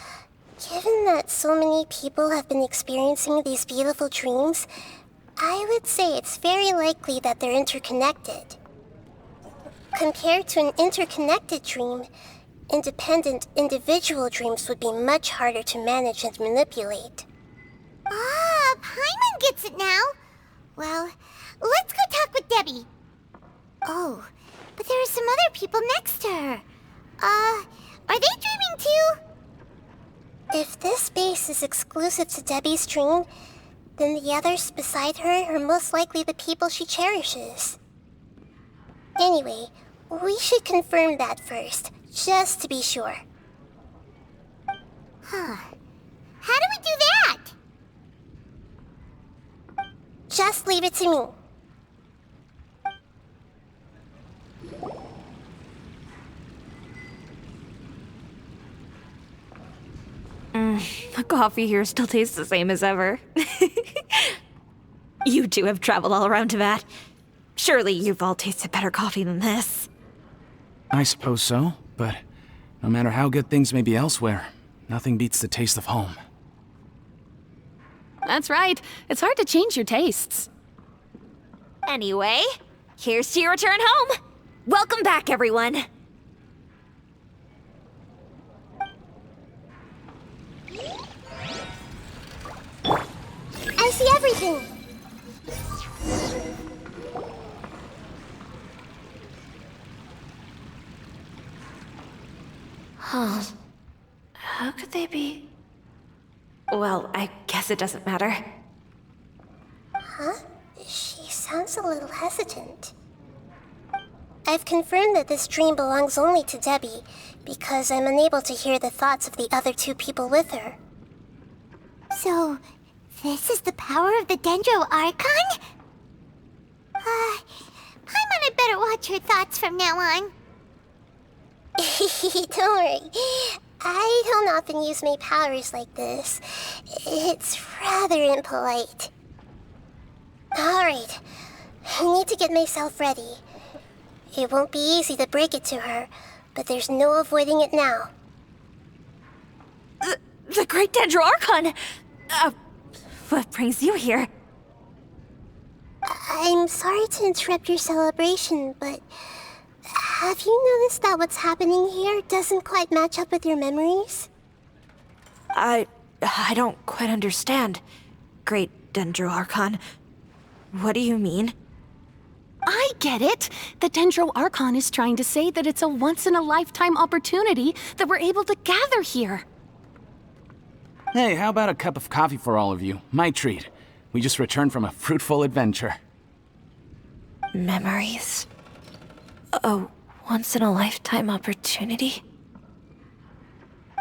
Given that so many people have been experiencing these beautiful dreams, I would say it's very likely that they're interconnected. Compared to an interconnected dream, independent individual dreams would be much harder to manage and manipulate. Ah, Paimon gets it now. Well, let's go talk with Debbie. Oh, but there are some other people next to her. Are they dreaming too? If this space is exclusive to Debbie's dream, then the others beside her are most likely the people she cherishes. Anyway, we should confirm that first, just to be sure. Huh. How do we do that? Just leave it to me. The coffee here still tastes the same as ever. You two have traveled all around Tibet. Surely you've all tasted better coffee than this. I suppose so, but no matter how good things may be elsewhere, nothing beats the taste of home. That's right. It's hard to change your tastes. Anyway, here's to your return home. Welcome back, everyone. I see everything. Huh. How could they be? Well, I guess it doesn't matter. Huh? She sounds a little hesitant. I've confirmed that this dream belongs only to Debbie, because I'm unable to hear the thoughts of the other two people with her. So, this is the power of the Dendro Archon? Paimon had better watch her thoughts from now on. Don't worry. I don't often use my powers like this. It's rather impolite. Alright. I need to get myself ready. It won't be easy to break it to her, but there's no avoiding it now. The Great Dendro Archon! What brings you here? I'm sorry to interrupt your celebration, but have you noticed that what's happening here doesn't quite match up with your memories? I don't quite understand. Great Dendro Archon. What do you mean? I get it. The Dendro Archon is trying to say that it's a once-in-a-lifetime opportunity that we're able to gather here. Hey, how about a cup of coffee for all of you? My treat. We just returned from a fruitful adventure. Memories. A once-in-a-lifetime opportunity?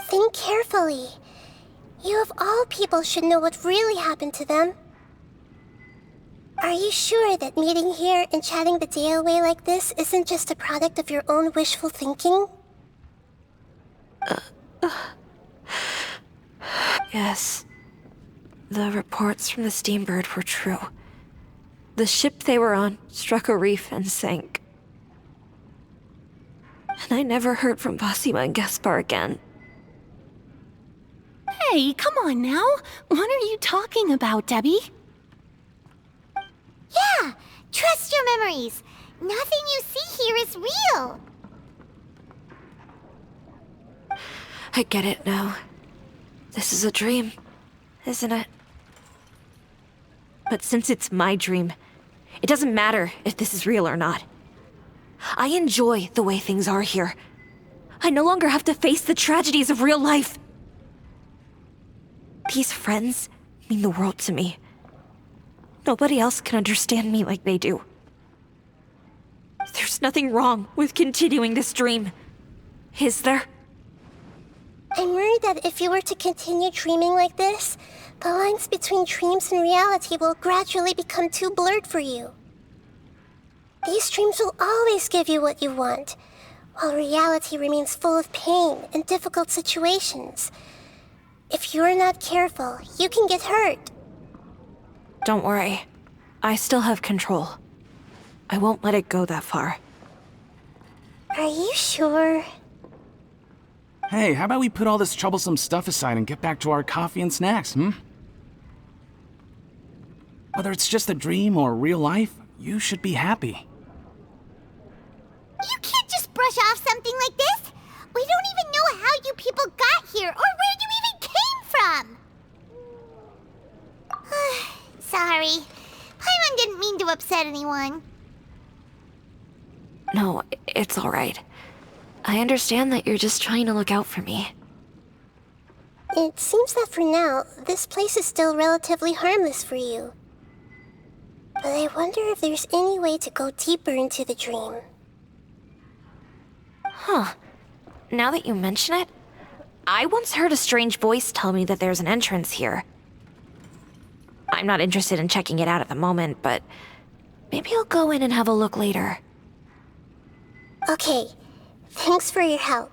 Think carefully. You of all people should know what really happened to them. Are you sure that meeting here and chatting the day away like this isn't just a product of your own wishful thinking? Yes. The reports from the Steambird were true. The ship they were on struck a reef and sank. And I never heard from Basima and Gaspar again. Hey, come on now. What are you talking about, Debbie? Yeah, trust your memories. Nothing you see here is real. I get it now. This is a dream, isn't it? But since it's my dream, it doesn't matter if this is real or not. I enjoy the way things are here. I no longer have to face the tragedies of real life. These friends mean the world to me. Nobody else can understand me like they do. There's nothing wrong with continuing this dream, is there? I'm worried that if you were to continue dreaming like this, the lines between dreams and reality will gradually become too blurred for you. These dreams will always give you what you want, while reality remains full of pain and difficult situations. If you're not careful, you can get hurt. Don't worry. I still have control. I won't let it go that far. Are you sure? Hey, how about we put all this troublesome stuff aside and get back to our coffee and snacks, Whether it's just a dream or real life, you should be happy. You can't just brush off something like this. We don't even know how you people got here or where you even came from. Sorry. Paimon didn't mean to upset anyone. No, it's all right. I understand that you're just trying to look out for me. It seems that for now, this place is still relatively harmless for you. But I wonder if there's any way to go deeper into the dream. Huh. Now that you mention it, I once heard a strange voice tell me that there's an entrance here. I'm not interested in checking it out at the moment, but maybe I'll go in and have a look later. Okay, thanks for your help.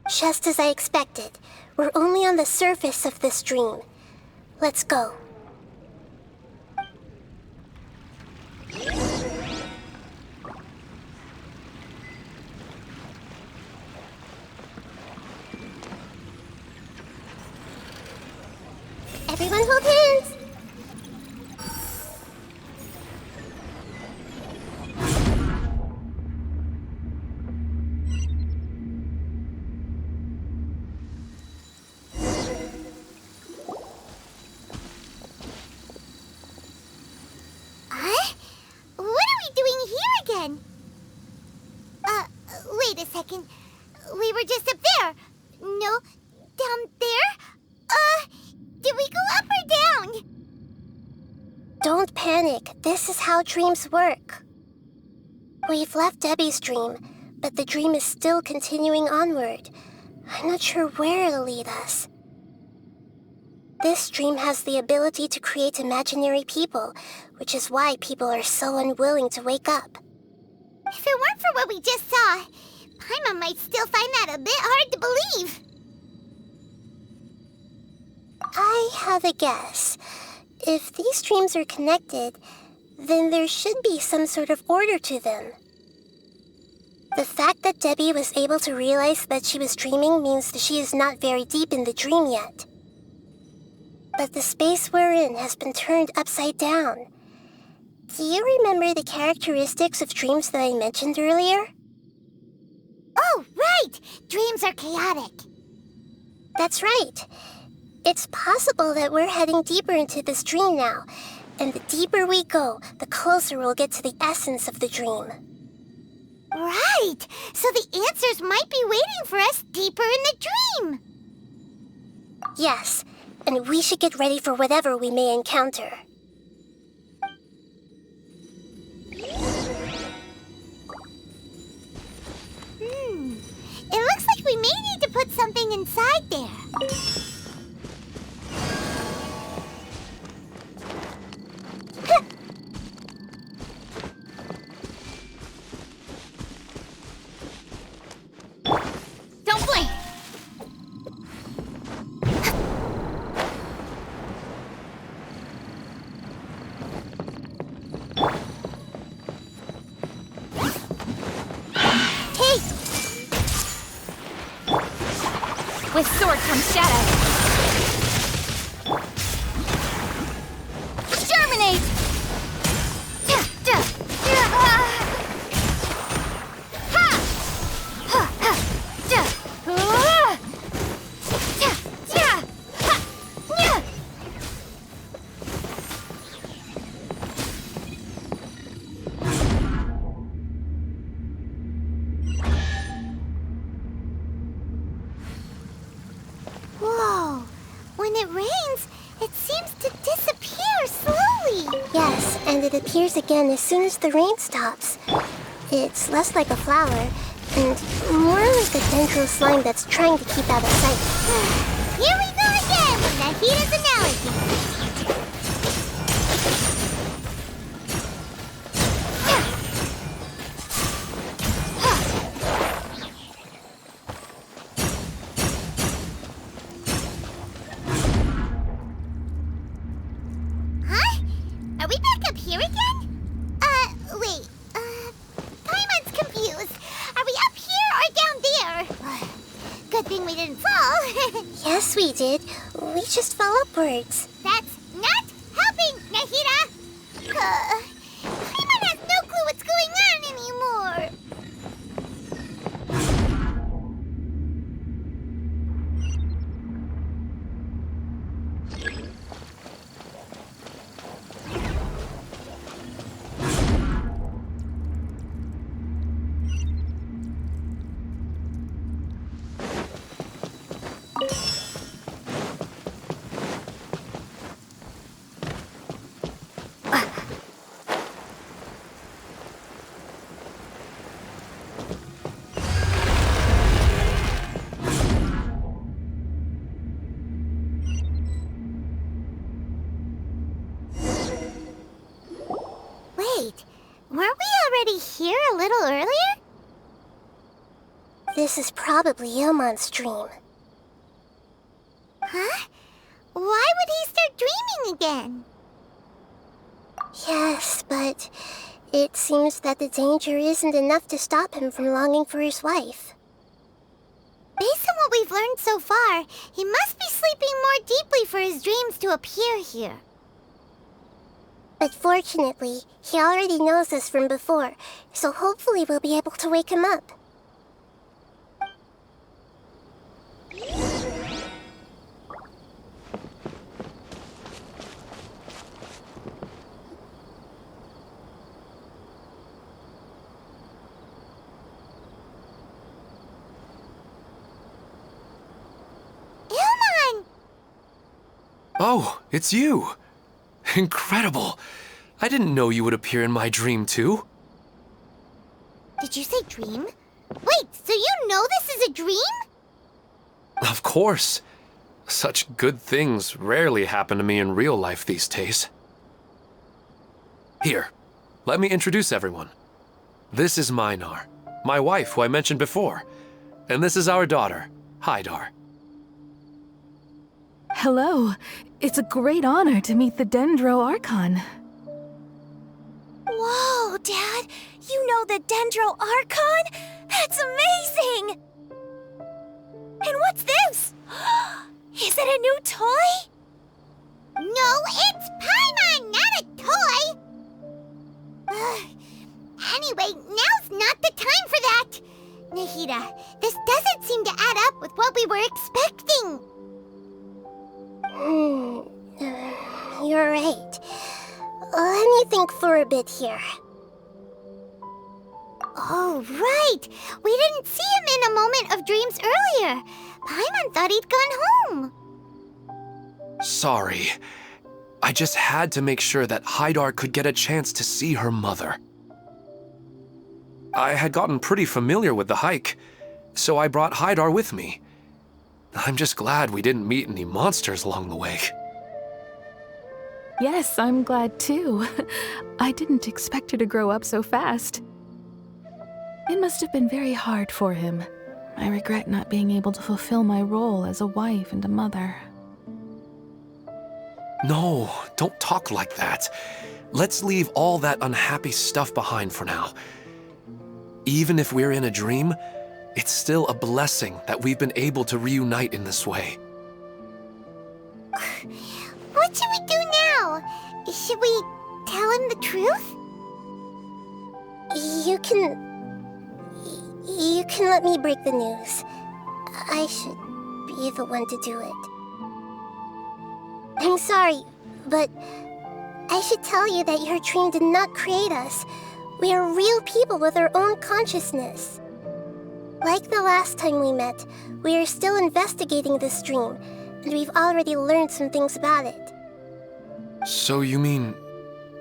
Just as I expected, We're only on the surface of this dream. Let's go. Everyone hold hands! Huh? What are we doing here again? Wait a second. We were just up there. No, down there? Did we go up or down? Don't panic. This is how dreams work. We've left Debbie's dream, but the dream is still continuing onward. I'm not sure where it'll lead us. This dream has the ability to create imaginary people, which is why people are so unwilling to wake up. If it weren't for what we just saw, Paimon might still find that a bit hard to believe. I have a guess. If these dreams are connected, then there should be some sort of order to them. The fact that Debbie was able to realize that she was dreaming means that she is not very deep in the dream yet. But the space we're in has been turned upside down. Do you remember the characteristics of dreams that I mentioned earlier? Oh, right! Dreams are chaotic. That's right. It's possible that we're heading deeper into this dream now, and the deeper we go, the closer we'll get to the essence of the dream. Right! So the answers might be waiting for us deeper in the dream. Yes, and we should get ready for whatever we may encounter. It looks like we may need to put something inside there. Don't blink! Hey! With sword comes shadow. Germinate! Whoa! When it rains, it seems to disappear slowly. Yes, and it appears again as soon as the rain stops. It's less like a flower, and more like a dendral slime that's trying to keep out of sight. Here we go again with Nahita's analogy. Huh? Are we back up here again? Wait. Paimon's confused. Are we up here or down there? Good thing we didn't fall. Yes, we did. We just fell upwards. That's not helping, Nahita! Paimon has no clue what's going on anymore. Wait, weren't we already here a little earlier? This is probably Ilmon's dream. Huh? Why would he start dreaming again? Yes, but it seems that the danger isn't enough to stop him from longing for his wife. Based on what we've learned so far, he must be sleeping more deeply for his dreams to appear here. But fortunately, he already knows us from before, so hopefully we'll be able to wake him up. Oh, it's you! Incredible! I didn't know you would appear in my dream, too. Did you say dream? Wait, so you know this is a dream? Of course. Such good things rarely happen to me in real life these days. Here, let me introduce everyone. This is Minar, my wife who I mentioned before. And this is our daughter, Hydar. Hello. It's a great honor to meet the Dendro Archon. Whoa, Dad! You know the Dendro Archon? That's amazing! And what's this? Is it a new toy? No, it's Paimon, not a toy! Anyway, now's not the time for that! Nahida, this doesn't seem to add up with what we were expecting. You're right. Let me think for a bit here. Oh, right! We didn't see him in a moment of dreams earlier. Paimon thought he'd gone home. Sorry. I just had to make sure that Hydar could get a chance to see her mother. I had gotten pretty familiar with the hike, so I brought Hydar with me. I'm just glad we didn't meet any monsters along the way. Yes, I'm glad too. I didn't expect her to grow up so fast. It must have been very hard for him. I regret not being able to fulfill my role as a wife and a mother. No, don't talk like that. Let's leave all that unhappy stuff behind for now. Even if we're in a dream, it's still a blessing that we've been able to reunite in this way. What should we do now? Should we tell him the truth? You can let me break the news. I should be the one to do it. I'm sorry, but I should tell you that your dream did not create us. We are real people with our own consciousness. Like the last time we met, we are still investigating this dream, and we've already learned some things about it. So you mean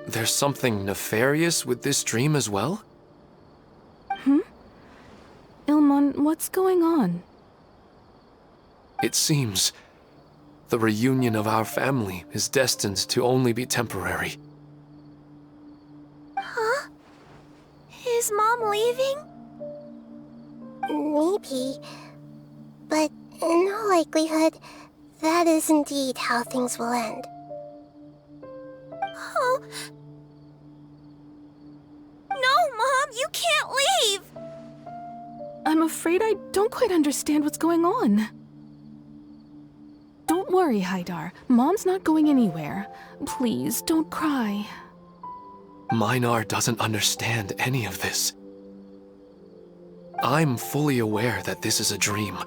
there's something nefarious with this dream as well? Ilmon, what's going on? It seems the reunion of our family is destined to only be temporary. Huh? Is Mom leaving? Maybe, but in all likelihood, that is indeed how things will end. Oh. No, Mom, you can't leave! I'm afraid I don't quite understand what's going on. Don't worry, Hydar. Mom's not going anywhere. Please, don't cry. Minar doesn't understand any of this. I'm fully aware that this is a dream,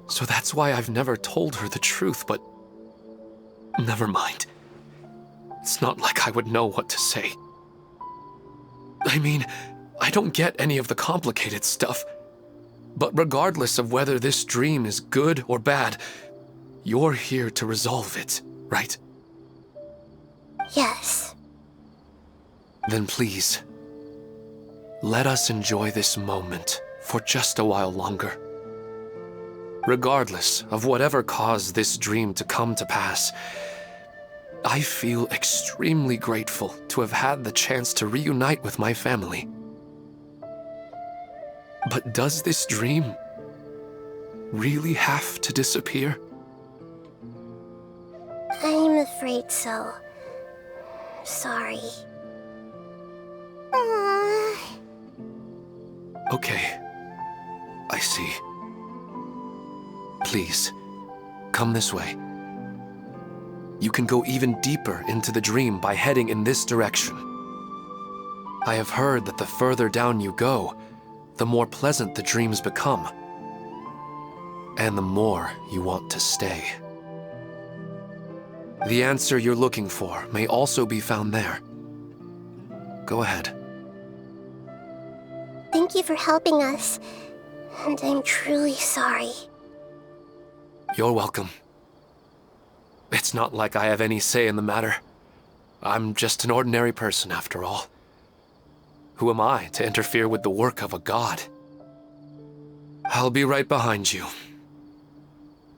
so that's why I've never told her the truth, but never mind. It's not like I would know what to say. I mean, I don't get any of the complicated stuff, but regardless of whether this dream is good or bad, you're here to resolve it, right? Yes. Then please, let us enjoy this moment for just a while longer. Regardless of whatever caused this dream to come to pass, I feel extremely grateful to have had the chance to reunite with my family. But does this dream really have to disappear? afraid so. Sorry. Aww. Okay. I see. Please, come this way. You can go even deeper into the dream by heading in this direction. I have heard that the further down you go, the more pleasant the dreams become. And the more you want to stay. The answer you're looking for may also be found there. Go ahead. Thank you for helping us, and I'm truly sorry. You're welcome. It's not like I have any say in the matter. I'm just an ordinary person, after all. Who am I to interfere with the work of a god? I'll be right behind you.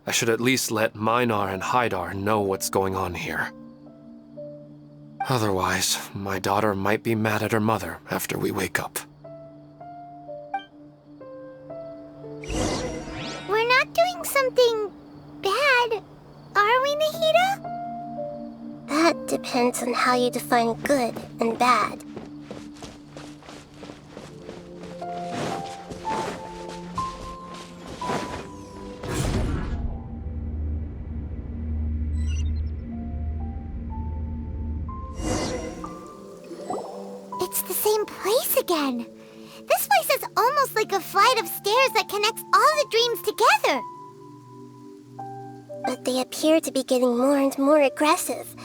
I should at least let Minar and Haidar know what's going on here. Otherwise, my daughter might be mad at her mother after we wake up. We're not doing something bad, are we, Nahida? That depends on how you define good and bad. It's the same place again. This place is almost like a flight of stairs that connects all the dreams together. But they appear to be getting more and more aggressive.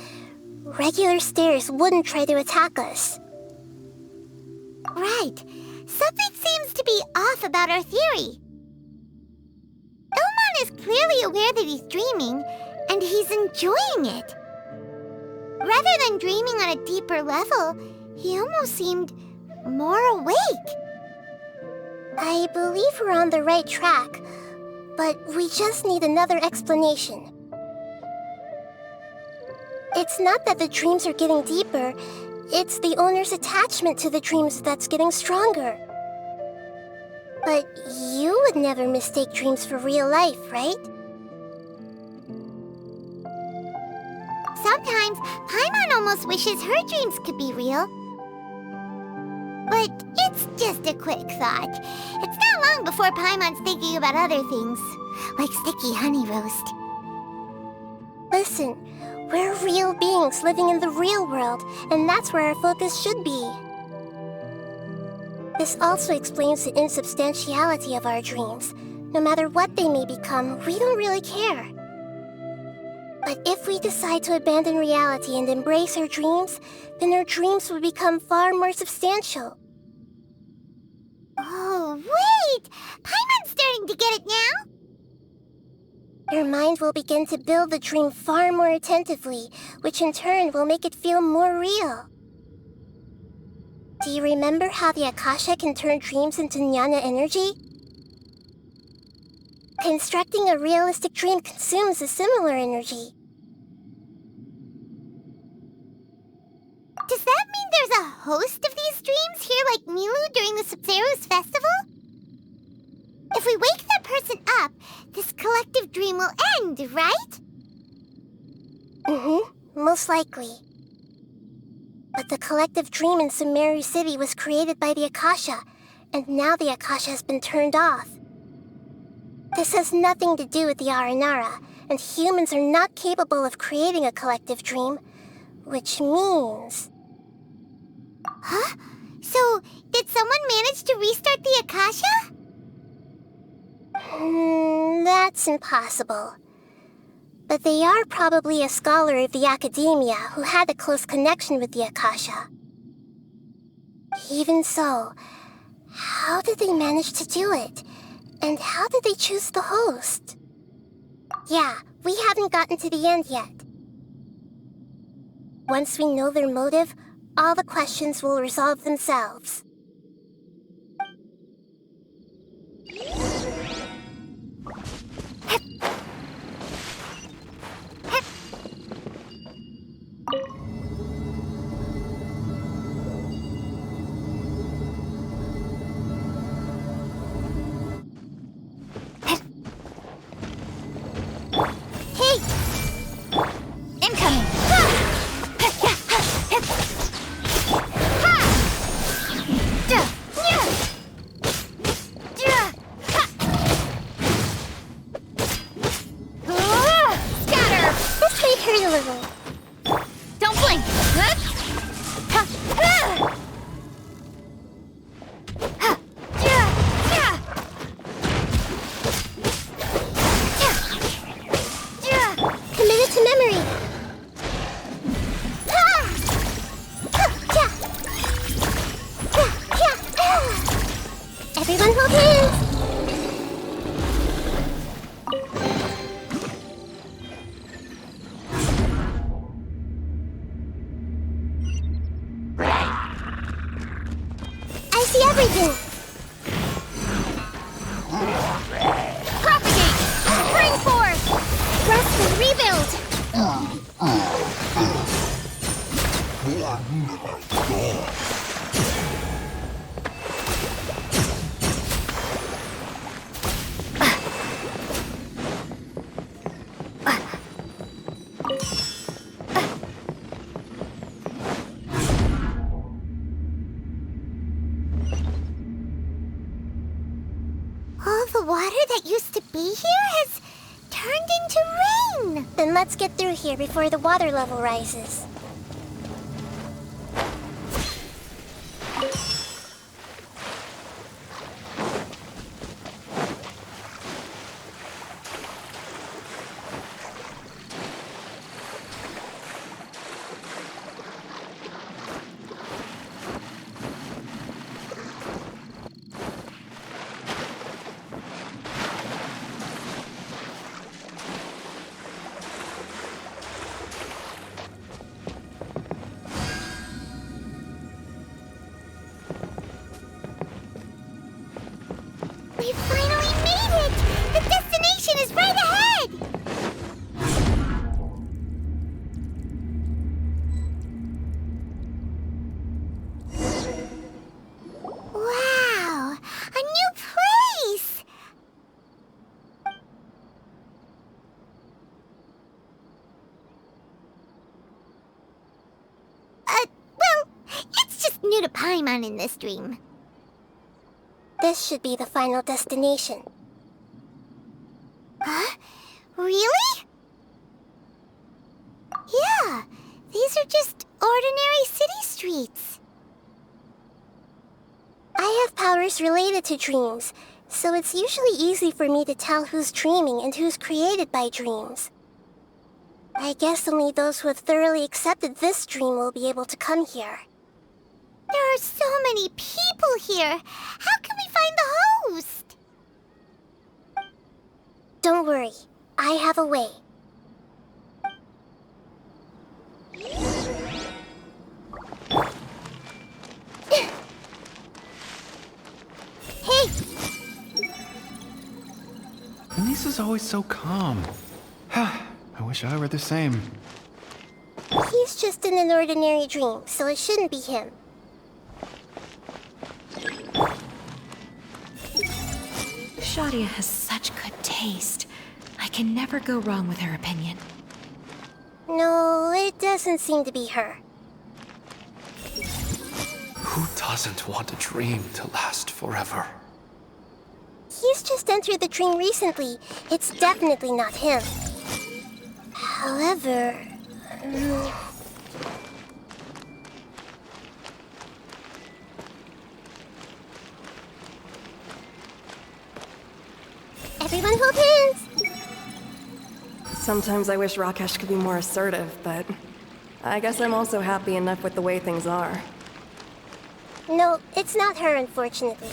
Regular stairs wouldn't try to attack us. Right. Something seems to be off about our theory. Ilmon is clearly aware that he's dreaming, and he's enjoying it. Rather than dreaming on a deeper level, he almost seemed more awake. I believe we're on the right track, but we just need another explanation. It's not that the dreams are getting deeper, it's the owner's attachment to the dreams that's getting stronger. But you would never mistake dreams for real life, right? Sometimes, Paimon almost wishes her dreams could be real. But it's just a quick thought. It's not long before Paimon's thinking about other things, like sticky honey roast. Listen, we're real beings living in the real world, and that's where our focus should be. This also explains the insubstantiality of our dreams. No matter what they may become, we don't really care. But if we decide to abandon reality and embrace our dreams, then our dreams will become far more substantial. Oh, wait! Paimon's starting to get it now! Your mind will begin to build the dream far more attentively, which in turn will make it feel more real. Do you remember how the Akasha can turn dreams into jnana energy? Constructing a realistic dream consumes a similar energy. Does that mean there's a host of these dreams here like Milu during the Sumeru's festival? If we wake that person up, this collective dream will end, right? Most likely. But the collective dream in Sumeru City was created by the Akasha, and now the Akasha has been turned off. This has nothing to do with the Aranara, and humans are not capable of creating a collective dream, which means... Huh? So, did someone manage to restart the Akasha? That's impossible. But they are probably a scholar of the academia who had a close connection with the Akasha. Even so, how did they manage to do it? And how did they choose the host? Yeah, we haven't gotten to the end yet. Once we know their motive, all the questions will resolve themselves. Hey! Incoming! little. Don't blink! Committed to memory. Everyone hold hands. I see everything. Propagate! Spring forth! Rest and rebuild! All the water that used to be here has turned into rain. Then let's get through here before the water level rises. We finally made it! The destination is right ahead! Wow! A new place! Well, it's just new to Paimon in this dream. This should be the final destination. Huh? Really? Yeah, these are just ordinary city streets. I have powers related to dreams, so it's usually easy for me to tell who's dreaming and who's created by dreams. I guess only those who have thoroughly accepted this dream will be able to come here. There are so many people here. How can we find the host? Don't worry, I have a way. Hey! Lisa's always so calm. I wish I were the same. He's just in an ordinary dream, so it shouldn't be him. Shadia has such good taste. I can never go wrong with her opinion. No, it doesn't seem to be her. Who doesn't want a dream to last forever? He's just entered the dream recently. It's definitely not him. However... Everyone hold hands! Sometimes I wish Rakesh could be more assertive, but I guess I'm also happy enough with the way things are. No, it's not her, unfortunately.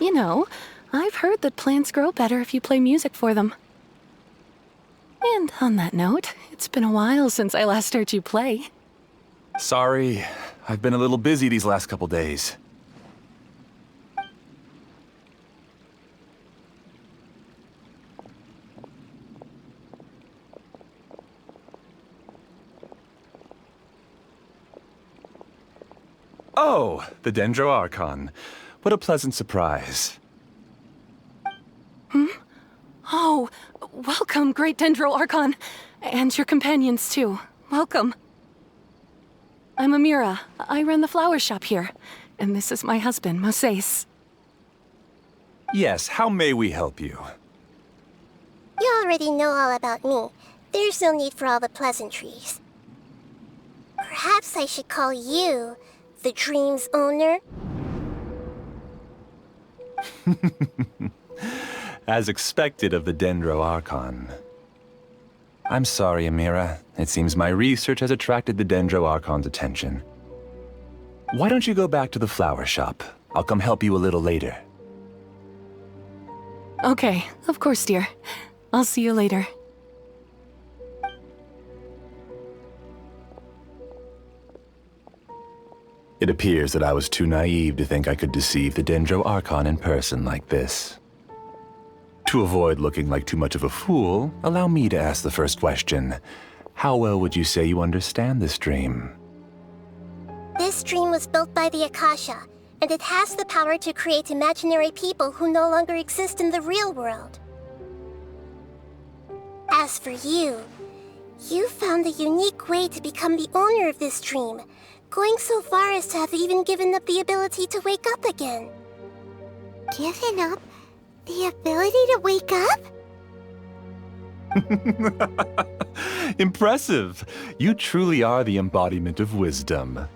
You know, I've heard that plants grow better if you play music for them. And on that note, it's been a while since I last heard you play. Sorry, I've been a little busy these last couple days. Oh, the Dendro Archon. What a pleasant surprise. Oh, welcome, Great Dendro Archon. And your companions, too. Welcome. I'm Amira. I run the flower shop here. And this is my husband, Moses. Yes, how may we help you? You already know all about me. There's no need for all the pleasantries. Perhaps I should call you the dream's owner? As expected of the Dendro Archon. I'm sorry, Amira. It seems my research has attracted the Dendro Archon's attention. Why don't you go back to the flower shop? I'll come help you a little later. Okay, of course, dear. I'll see you later. It appears that I was too naive to think I could deceive the Dendro Archon in person like this. To avoid looking like too much of a fool, allow me to ask the first question. How well would you say you understand this dream? This dream was built by the Akasha, and it has the power to create imaginary people who no longer exist in the real world. As for you, you found a unique way to become the owner of this dream, going so far as to have even given up the ability to wake up again. Given up? The ability to wake up? Impressive! You truly are the embodiment of wisdom.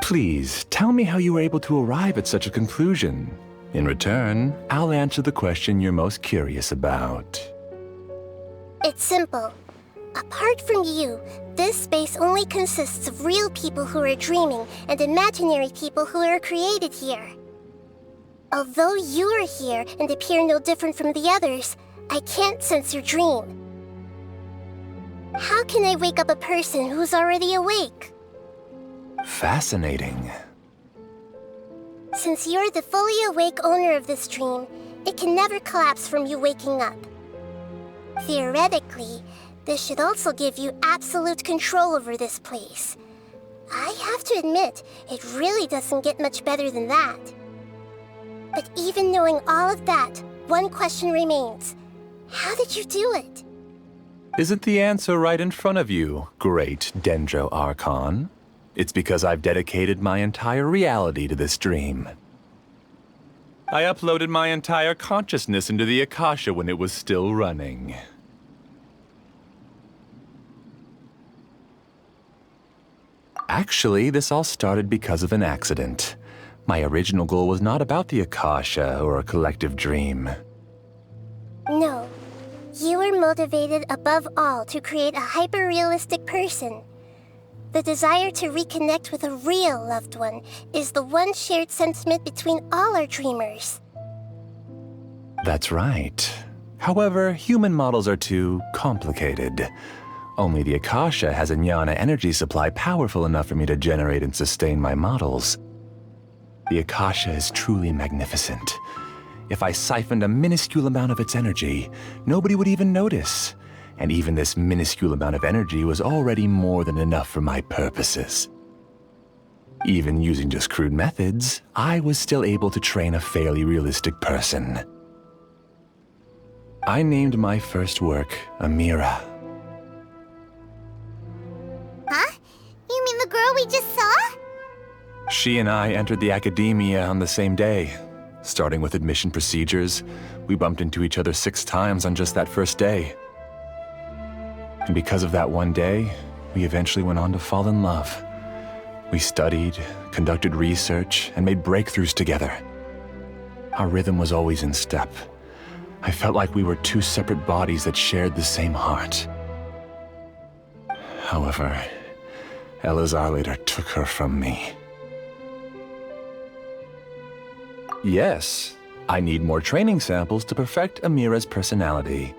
Please, tell me how you were able to arrive at such a conclusion. In return, I'll answer the question you're most curious about. It's simple. Apart from you, this space only consists of real people who are dreaming and imaginary people who are created here. Although you are here and appear no different from the others, I can't sense your dream. How can I wake up a person who's already awake? Fascinating. Since you're the fully awake owner of this dream, it can never collapse from you waking up. Theoretically, this should also give you absolute control over this place. I have to admit, it really doesn't get much better than that. But even knowing all of that, one question remains. How did you do it? Isn't the answer right in front of you, great Dendro Archon? It's because I've dedicated my entire reality to this dream. I uploaded my entire consciousness into the Akasha when it was still running. Actually, this all started because of an accident. My original goal was not about the Akasha or a collective dream. No. You were motivated above all to create a hyper-realistic person. The desire to reconnect with a real loved one is the one shared sentiment between all our dreamers. That's right. However, human models are too complicated. Only the Akasha has a jnana energy supply powerful enough for me to generate and sustain my models. The Akasha is truly magnificent. If I siphoned a minuscule amount of its energy, nobody would even notice. And even this minuscule amount of energy was already more than enough for my purposes. Even using just crude methods, I was still able to train a fairly realistic person. I named my first work Amira. Huh? You mean the girl we just saw? She and I entered the academia on the same day. Starting with admission procedures, we bumped into each other 6 times on just that first day. And because of that one day, we eventually went on to fall in love. We studied, conducted research, and made breakthroughs together. Our rhythm was always in step. I felt like we were 2 separate bodies that shared the same heart. However, Elazar later took her from me. Yes, I need more training samples to perfect Amira's personality.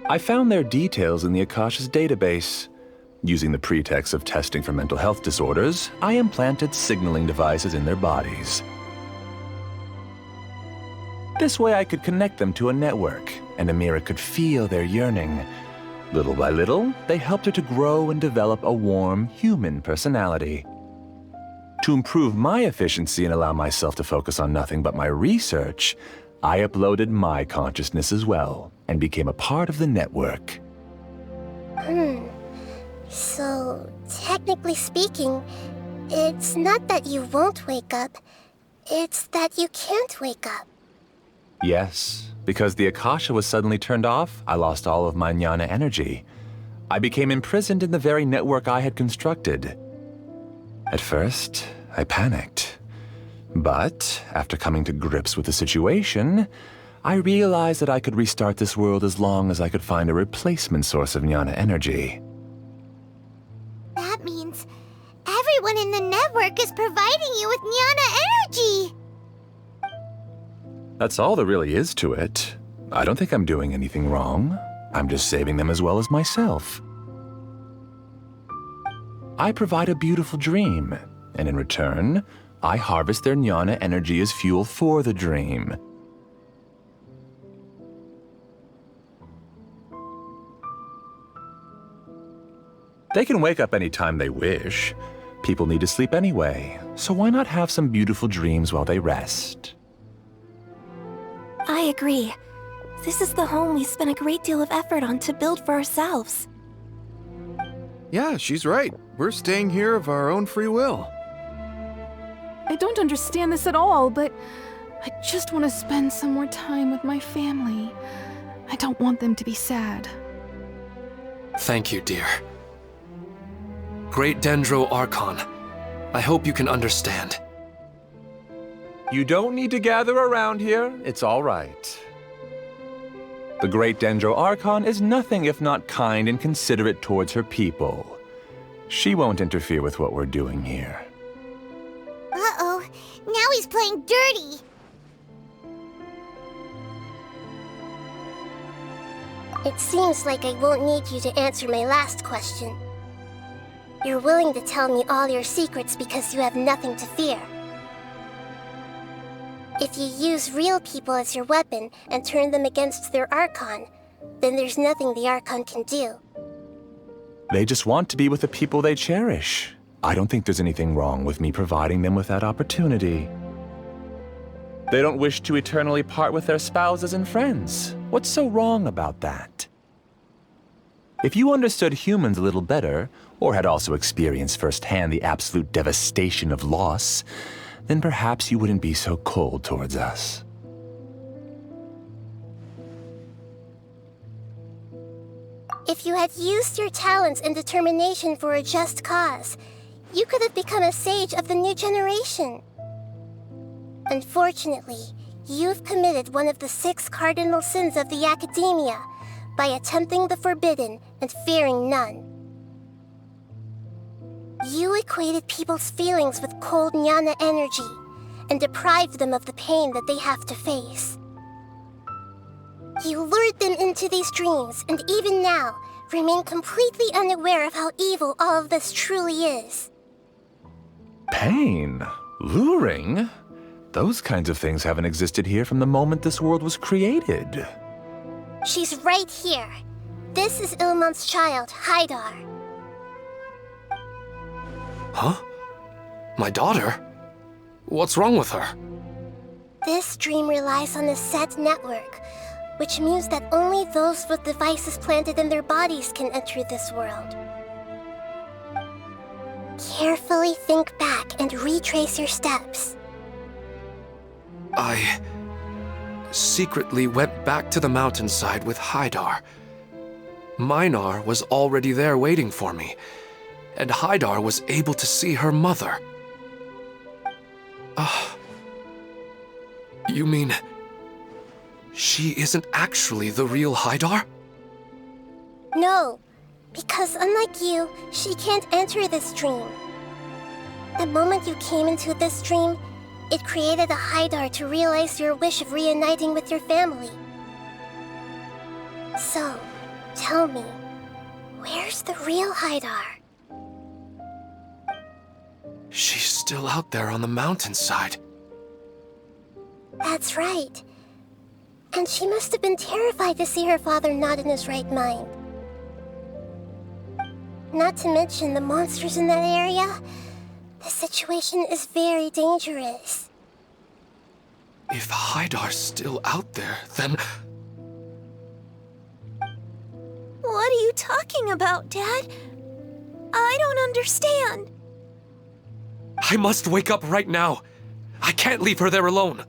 I found their details in the Akasha's database. Using the pretext of testing for mental health disorders, I implanted signaling devices in their bodies. This way I could connect them to a network, and Amira could feel their yearning. Little by little, they helped her to grow and develop a warm, human personality. To improve my efficiency and allow myself to focus on nothing but my research, I uploaded my consciousness as well, and became a part of the network. So, technically speaking, it's not that you won't wake up, it's that you can't wake up. Yes, because the Akasha was suddenly turned off, I lost all of my jnana energy. I became imprisoned in the very network I had constructed. At first, I panicked. But, after coming to grips with the situation, I realized that I could restart this world as long as I could find a replacement source of jnana energy. That means everyone in the network is providing you with jnana energy! That's all there really is to it. I don't think I'm doing anything wrong. I'm just saving them as well as myself. I provide a beautiful dream, and in return, I harvest their jnana energy as fuel for the dream. They can wake up anytime they wish. People need to sleep anyway, so why not have some beautiful dreams while they rest? I agree. This is the home we spent a great deal of effort on to build for ourselves. Yeah, she's right. We're staying here of our own free will. I don't understand this at all, but I just want to spend some more time with my family. I don't want them to be sad. Thank you, dear. Great Dendro Archon, I hope you can understand. You don't need to gather around here. It's all right. The Great Dendro Archon is nothing if not kind and considerate towards her people. She won't interfere with what we're doing here. Uh-oh, now he's playing dirty! It seems like I won't need you to answer my last question. You're willing to tell me all your secrets because you have nothing to fear. If you use real people as your weapon and turn them against their Archon, then there's nothing the Archon can do. They just want to be with the people they cherish. I don't think there's anything wrong with me providing them with that opportunity. They don't wish to eternally part with their spouses and friends. What's so wrong about that? If you understood humans a little better, or had also experienced firsthand the absolute devastation of loss, then perhaps you wouldn't be so cold towards us. If you had used your talents and determination for a just cause, you could have become a sage of the new generation. Unfortunately, you've committed one of the 6 cardinal sins of the Academia by attempting the forbidden and fearing none. You equated people's feelings with cold jnana energy and deprived them of the pain that they have to face. You lured them into these dreams and even now remain completely unaware of how evil all of this truly is. Pain? Luring? Those kinds of things haven't existed here from the moment this world was created. She's right here. This is Ilmon's child, Haidar. Huh? My daughter? What's wrong with her? This dream relies on a set network, which means that only those with devices planted in their bodies can enter this world. Carefully think back and retrace your steps. I secretly went back to the mountainside with Haidar. Minar was already there waiting for me, and Haidar was able to see her mother. You mean she isn't actually the real Haidar? No, because unlike you, she can't enter this dream. The moment you came into this dream, it created a Haidar to realize your wish of reuniting with your family. So, tell me, where's the real Haidar? She's still out there on the mountainside. That's right. And she must have been terrified to see her father not in his right mind. Not to mention the monsters in that area. The situation is very dangerous. If Haidar's still out there, then... What are you talking about, Dad? I don't understand. I must wake up right now. I can't leave her there alone.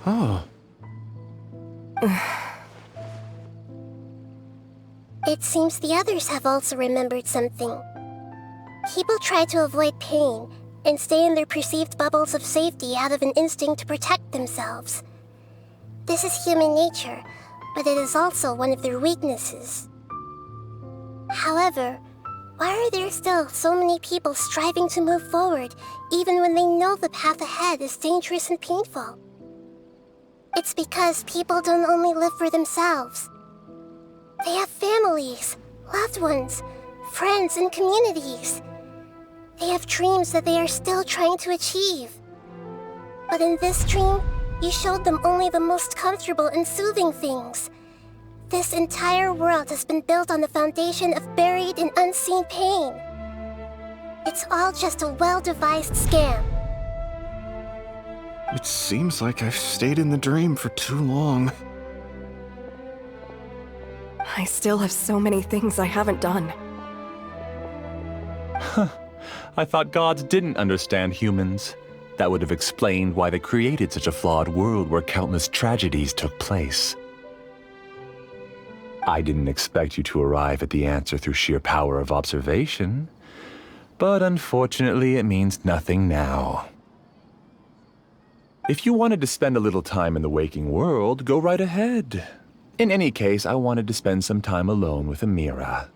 Oh. It seems the others have also remembered something. People try to avoid pain and stay in their perceived bubbles of safety out of an instinct to protect themselves. This is human nature, but it is also one of their weaknesses. However, why are there still so many people striving to move forward, even when they know the path ahead is dangerous and painful? It's because people don't only live for themselves. They have families, loved ones, friends, and communities. They have dreams that they are still trying to achieve. But in this dream, you showed them only the most comfortable and soothing things. This entire world has been built on the foundation of buried and unseen pain. It's all just a well-devised scam. It seems like I've stayed in the dream for too long. I still have so many things I haven't done. I thought gods didn't understand humans. That would have explained why they created such a flawed world where countless tragedies took place. I didn't expect you to arrive at the answer through sheer power of observation, but unfortunately it means nothing now. If you wanted to spend a little time in the waking world, go right ahead. In any case, I wanted to spend some time alone with Amira.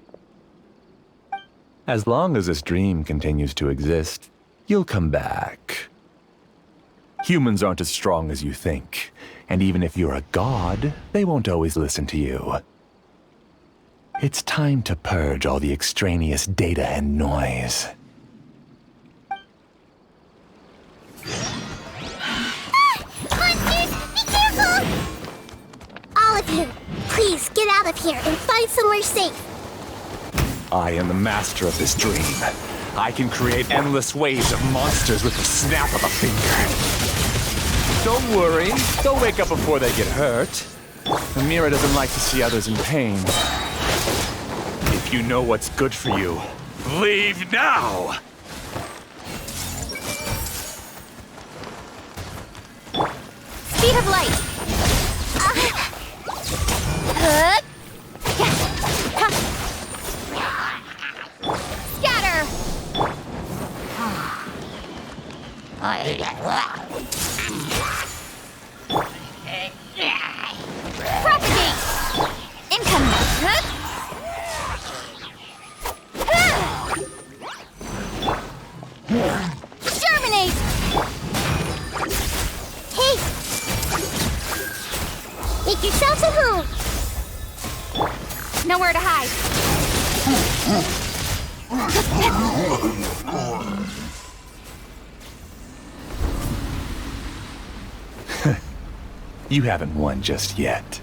As long as this dream continues to exist, you'll come back. Humans aren't as strong as you think, and even if you're a god, they won't always listen to you. It's time to purge all the extraneous data and noise. Monsters, be careful! All of you, please get out of here and find somewhere safe. I am the master of this dream. I can create endless waves of monsters with the snap of a finger. Don't worry, they'll wake up before they get hurt. Amira doesn't like to see others in pain. If you know what's good for you, leave now! Speed of light. Scatter. Propagate. Incoming. Exterminate. Hey! Make yourselves at home! Nowhere to hide. You haven't won just yet.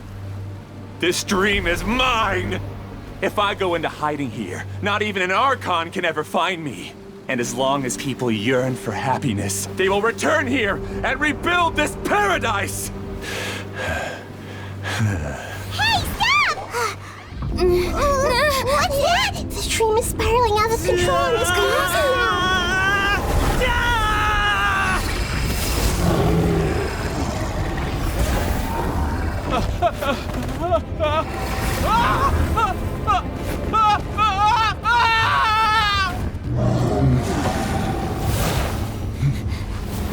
This dream is mine! If I go into hiding here, not even an Archon can ever find me. And as long as people yearn for happiness, they will return here and rebuild this paradise! Hey, stop! What's that? This dream is spiraling out of control and is collapsing now.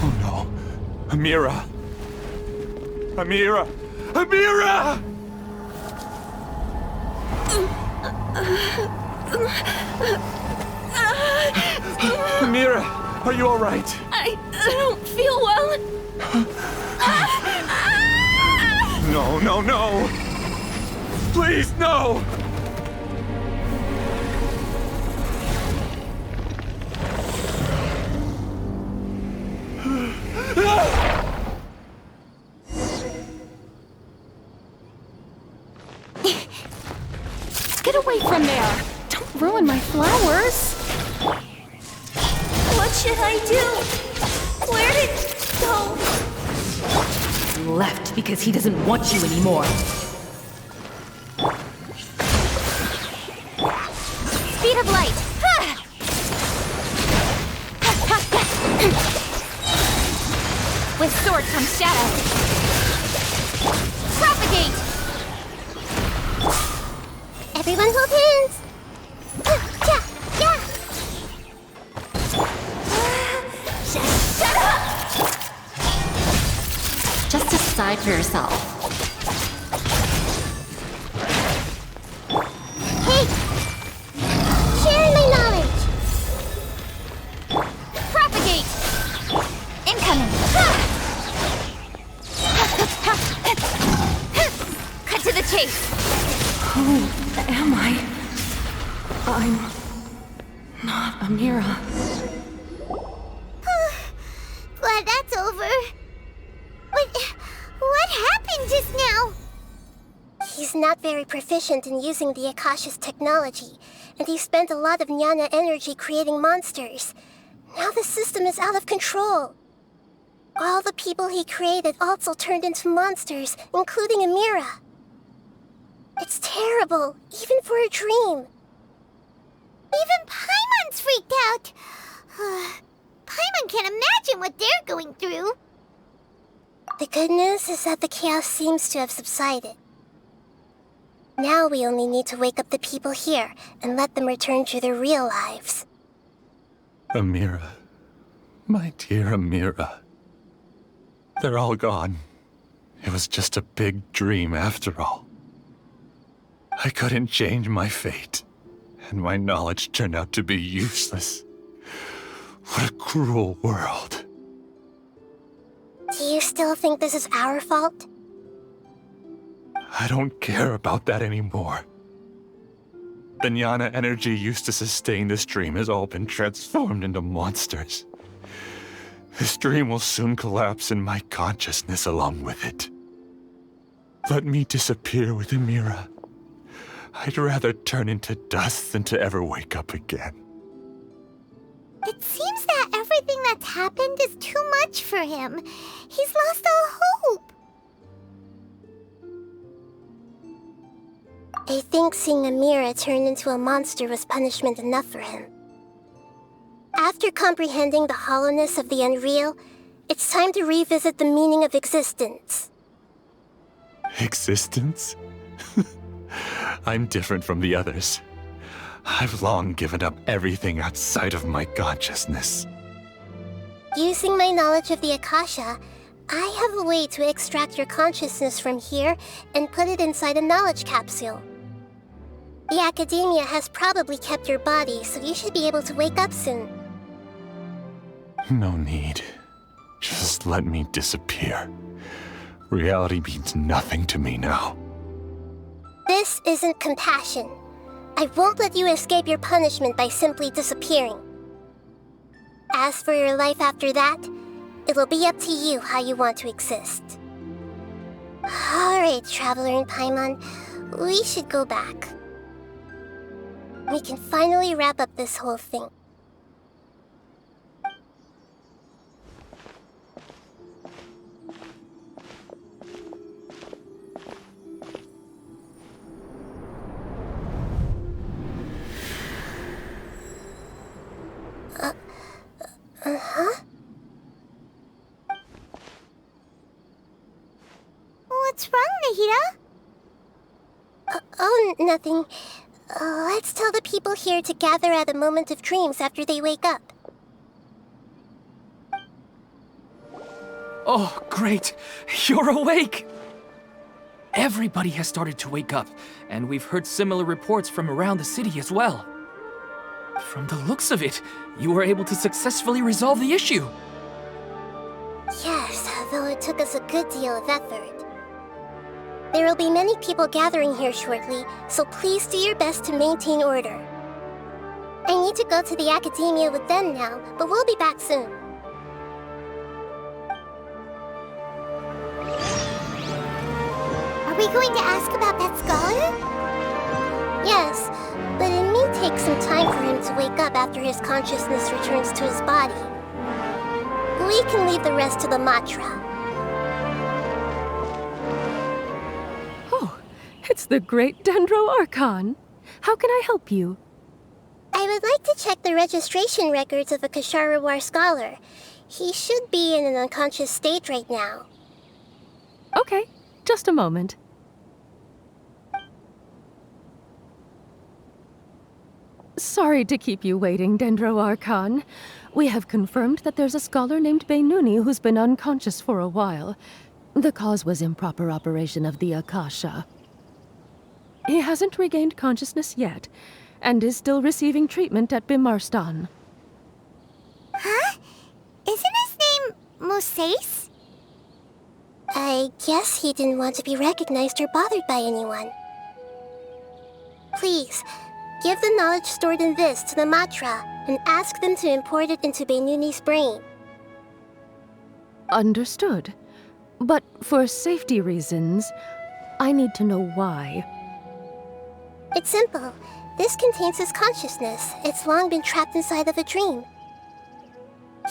Oh no. Amira! Amira! Amira! Amira, are you all right? I don't feel well. No, no, no! Please, no! Get away from there! Don't ruin my flowers! What should I do? Where did it go? You left because he doesn't want you anymore. Speed of light. With sword comes shadow. Everyone hold hands! Shut up! Just decide for yourself. Hey! Share my knowledge! Propagate! Incoming! Cut to the chase! Who am I? I'm not Amira. Glad that's over. But what happened just now? He's not very proficient in using the Akasha's technology, and he spent a lot of Jnana energy creating monsters. Now the system is out of control. All the people he created also turned into monsters, including Amira. It's terrible, even for a dream. Even Paimon's freaked out. Paimon can't imagine what they're going through. The good news is that the chaos seems to have subsided. Now we only need to wake up the people here and let them return to their real lives. Amira. My dear Amira. They're all gone. It was just a big dream after all. I couldn't change my fate, and my knowledge turned out to be useless. What a cruel world. Do you still think this is our fault? I don't care about that anymore. The Jnana energy used to sustain this dream has all been transformed into monsters. This dream will soon collapse and my consciousness along with it. Let me disappear with Amira. I'd rather turn into dust than to ever wake up again. It seems that everything that's happened is too much for him. He's lost all hope. I think seeing Amira turn into a monster was punishment enough for him. After comprehending the hollowness of the unreal, it's time to revisit the meaning of existence. Existence? I'm different from the others. I've long given up everything outside of my consciousness. Using my knowledge of the Akasha, I have a way to extract your consciousness from here and put it inside a knowledge capsule. The Academia has probably kept your body, so you should be able to wake up soon. No need. Just let me disappear. Reality means nothing to me now. This isn't compassion. I won't let you escape your punishment by simply disappearing. As for your life after that, it'll be up to you how you want to exist. Alright, Traveler and Paimon, we should go back. We can finally wrap up this whole thing. Uh-huh? What's wrong, Nahida? Oh, nothing. Let's tell the people here to gather at a moment of dreams after they wake up. Oh, great! You're awake! Everybody has started to wake up, and we've heard similar reports from around the city as well. From the looks of it, you were able to successfully resolve the issue. Yes, though it took us a good deal of effort. There will be many people gathering here shortly, so please do your best to maintain order. I need to go to the Academia with them now, but we'll be back soon. Are we going to ask about that scholar? Yes, but it may take some time for him to wake up after his consciousness returns to his body. We can leave the rest to the Matra. Oh, it's the great Dendro Archon. How can I help you? I would like to check the registration records of a Kasharawar scholar. He should be in an unconscious state right now. Okay, just a moment. Sorry to keep you waiting, Dendro Archon. We have confirmed that there's a scholar named Beinuni who's been unconscious for a while. The cause was improper operation of the Akasha. He hasn't regained consciousness yet, and is still receiving treatment at Bimarstan. Huh? Isn't his name Mosace? I guess he didn't want to be recognized or bothered by anyone. Please, give the knowledge stored in this to the Matra and ask them to import it into Beinuni's brain. Understood. But for safety reasons, I need to know why. It's simple. This contains his consciousness. It's long been trapped inside of a dream.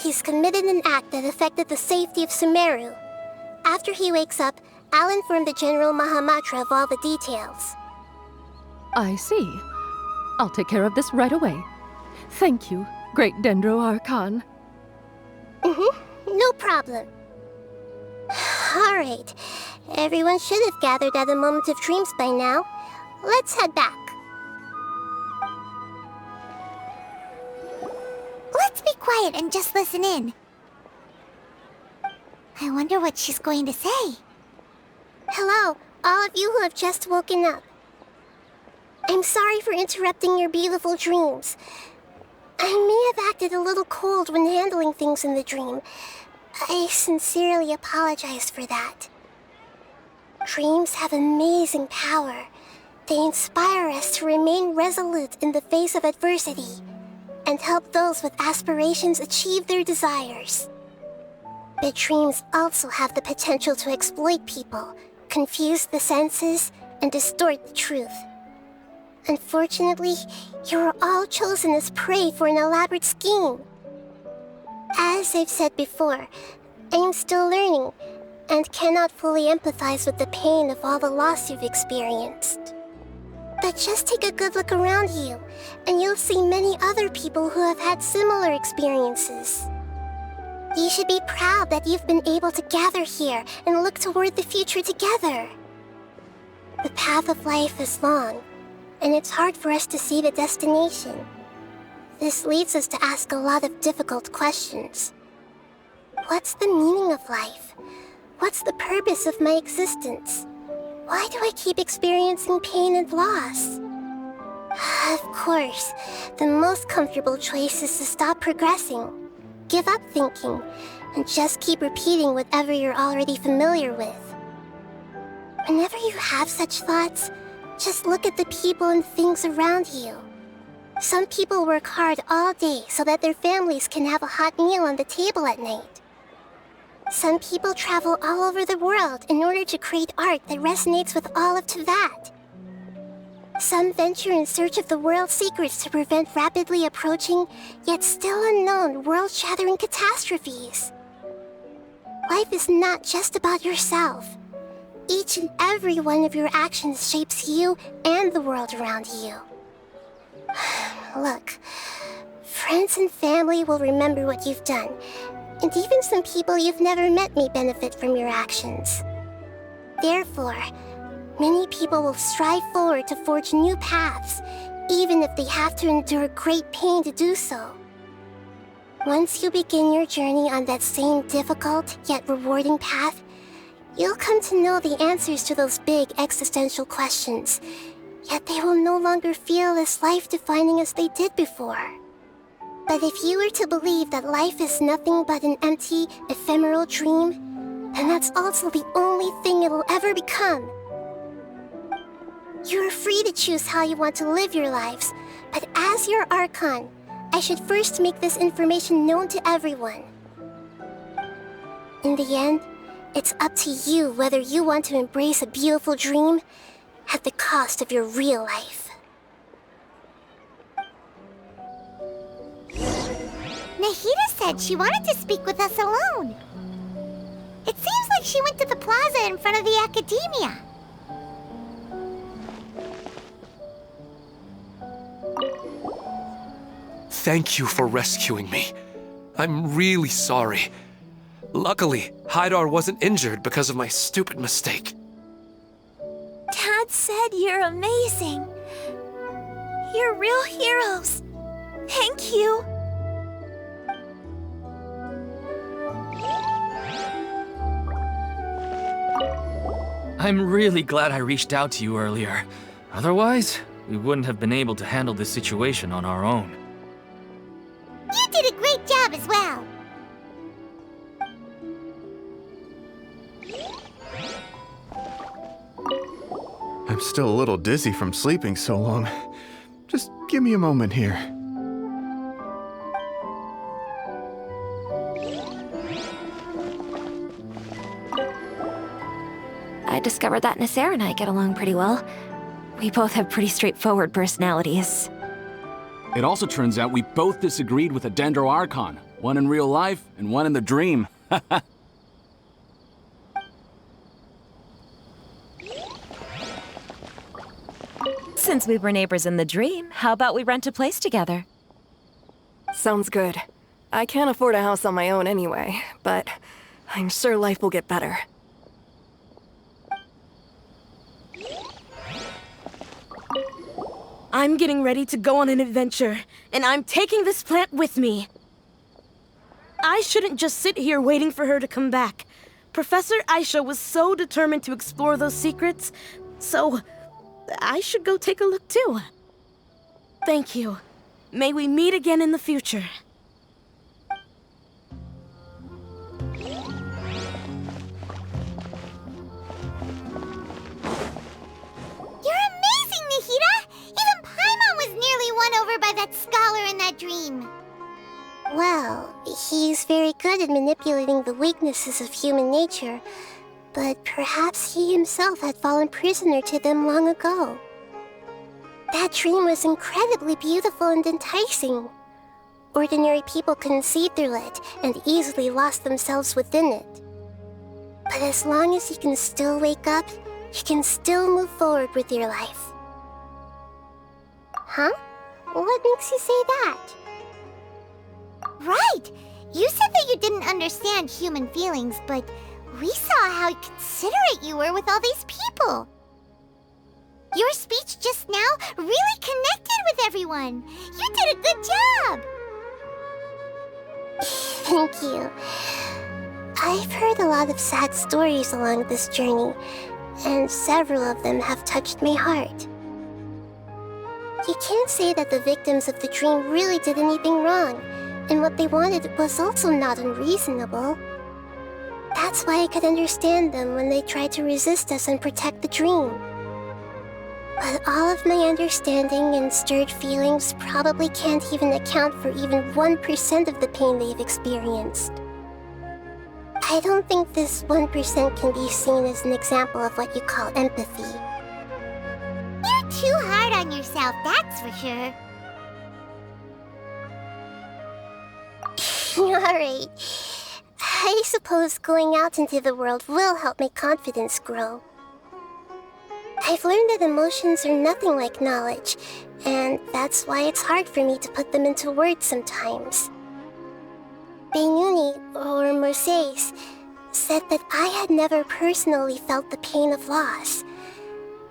He's committed an act that affected the safety of Sumeru. After he wakes up, I'll inform the General Mahamatra of all the details. I see. I'll take care of this right away. Thank you, Great Dendro Archon. No problem. Alright. Everyone should have gathered at a moment of dreams by now. Let's head back. Let's be quiet and just listen in. I wonder what she's going to say. Hello, all of you who have just woken up. I'm sorry for interrupting your beautiful dreams. I may have acted a little cold when handling things in the dream. I sincerely apologize for that. Dreams have amazing power. They inspire us to remain resolute in the face of adversity and help those with aspirations achieve their desires. But dreams also have the potential to exploit people, confuse the senses, and distort the truth. Unfortunately, you are all chosen as prey for an elaborate scheme. As I've said before, I am still learning and cannot fully empathize with the pain of all the loss you've experienced. But just take a good look around you, and you'll see many other people who have had similar experiences. You should be proud that you've been able to gather here and look toward the future together. The path of life is long, and it's hard for us to see the destination. This leads us to ask a lot of difficult questions. What's the meaning of life? What's the purpose of my existence? Why do I keep experiencing pain and loss? Of course, the most comfortable choice is to stop progressing, give up thinking, and just keep repeating whatever you're already familiar with. Whenever you have such thoughts, just look at the people and things around you. Some people work hard all day so that their families can have a hot meal on the table at night. Some people travel all over the world in order to create art that resonates with all of Teyvat. Some venture in search of the world's secrets to prevent rapidly approaching, yet still unknown, world-shattering catastrophes. Life is not just about yourself. Each and every one of your actions shapes you and the world around you. Look, friends and family will remember what you've done, and even some people you've never met may benefit from your actions. Therefore, many people will strive forward to forge new paths, even if they have to endure great pain to do so. Once you begin your journey on that same difficult yet rewarding path, you'll come to know the answers to those big existential questions, yet they will no longer feel as life-defining as they did before. But if you were to believe that life is nothing but an empty, ephemeral dream, then that's also the only thing it'll ever become. You're free to choose how you want to live your lives, but as your Archon, I should first make this information known to everyone. In the end, it's up to you whether you want to embrace a beautiful dream at the cost of your real life. Nahida said she wanted to speak with us alone. It seems like she went to the plaza in front of the academia. Thank you for rescuing me. I'm really sorry. Luckily, Haidar wasn't injured because of my stupid mistake. Dad said you're amazing. You're real heroes. Thank you. I'm really glad I reached out to you earlier. Otherwise, we wouldn't have been able to handle this situation on our own. You did a great job as well. I'm still a little dizzy from sleeping so long. Just give me a moment here. I discovered that Nasser and I get along pretty well. We both have pretty straightforward personalities. It also turns out we both disagreed with a Dendro Archon, one in real life and one in the dream. Since we were neighbors in the dream, how about we rent a place together? Sounds good. I can't afford a house on my own anyway, but I'm sure life will get better. I'm getting ready to go on an adventure, and I'm taking this plant with me. I shouldn't just sit here waiting for her to come back. Professor Aisha was so determined to explore those secrets, so I should go take a look too. Thank you. May we meet again in the future. You're amazing, Nahida! Even Paimon was nearly won over by that scholar in that dream. Well, he's very good at manipulating the weaknesses of human nature, but perhaps he himself had fallen prisoner to them long ago. That dream was incredibly beautiful and enticing. Ordinary people couldn't see through it and easily lost themselves within it. But as long as you can still wake up, you can still move forward with your life. Huh? What makes you say that? Right! You said that you didn't understand human feelings, but we saw how considerate you were with all these people. Your speech just now really connected with everyone. You did a good job. Thank you. I've heard a lot of sad stories along this journey, and several of them have touched my heart. You can't say that the victims of the dream really did anything wrong, and what they wanted was also not unreasonable. That's why I could understand them when they tried to resist us and protect the dream. But all of my understanding and stirred feelings probably can't even account for even 1% of the pain they've experienced. I don't think this 1% can be seen as an example of what you call empathy. You're too hard on yourself, that's for sure. Alright. I suppose going out into the world will help my confidence grow. I've learned that emotions are nothing like knowledge, and that's why it's hard for me to put them into words sometimes. Beinuni, or Mercedes, said that I had never personally felt the pain of loss,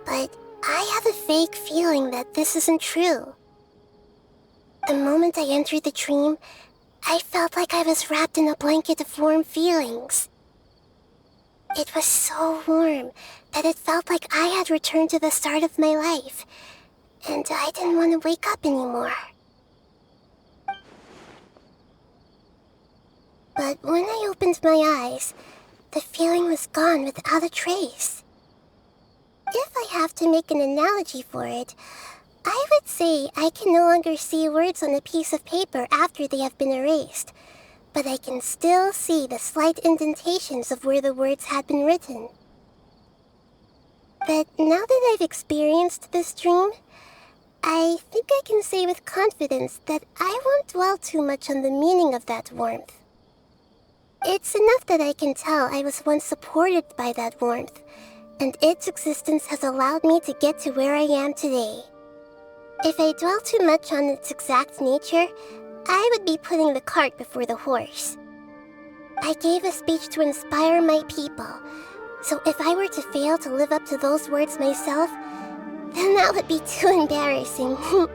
but I have a vague feeling that this isn't true. The moment I entered the dream, I felt like I was wrapped in a blanket of warm feelings. It was so warm that it felt like I had returned to the start of my life, and I didn't want to wake up anymore. But when I opened my eyes, the feeling was gone without a trace. If I have to make an analogy for it, I would say I can no longer see words on a piece of paper after they have been erased, but I can still see the slight indentations of where the words had been written. But now that I've experienced this dream, I think I can say with confidence that I won't dwell too much on the meaning of that warmth. It's enough that I can tell I was once supported by that warmth, and its existence has allowed me to get to where I am today. If I dwell too much on its exact nature, I would be putting the cart before the horse. I gave a speech to inspire my people, so if I were to fail to live up to those words myself, then that would be too embarrassing. Hey,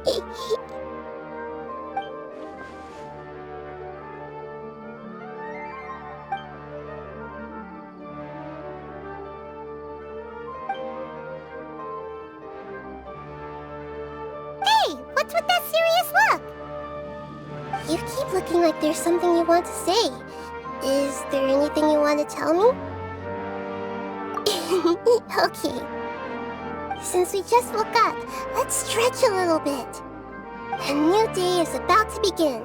what's with that serious look? You keep looking like there's something you want to say. Is there anything you want to tell me? Okay. Since we just woke up, let's stretch a little bit. A new day is about to begin.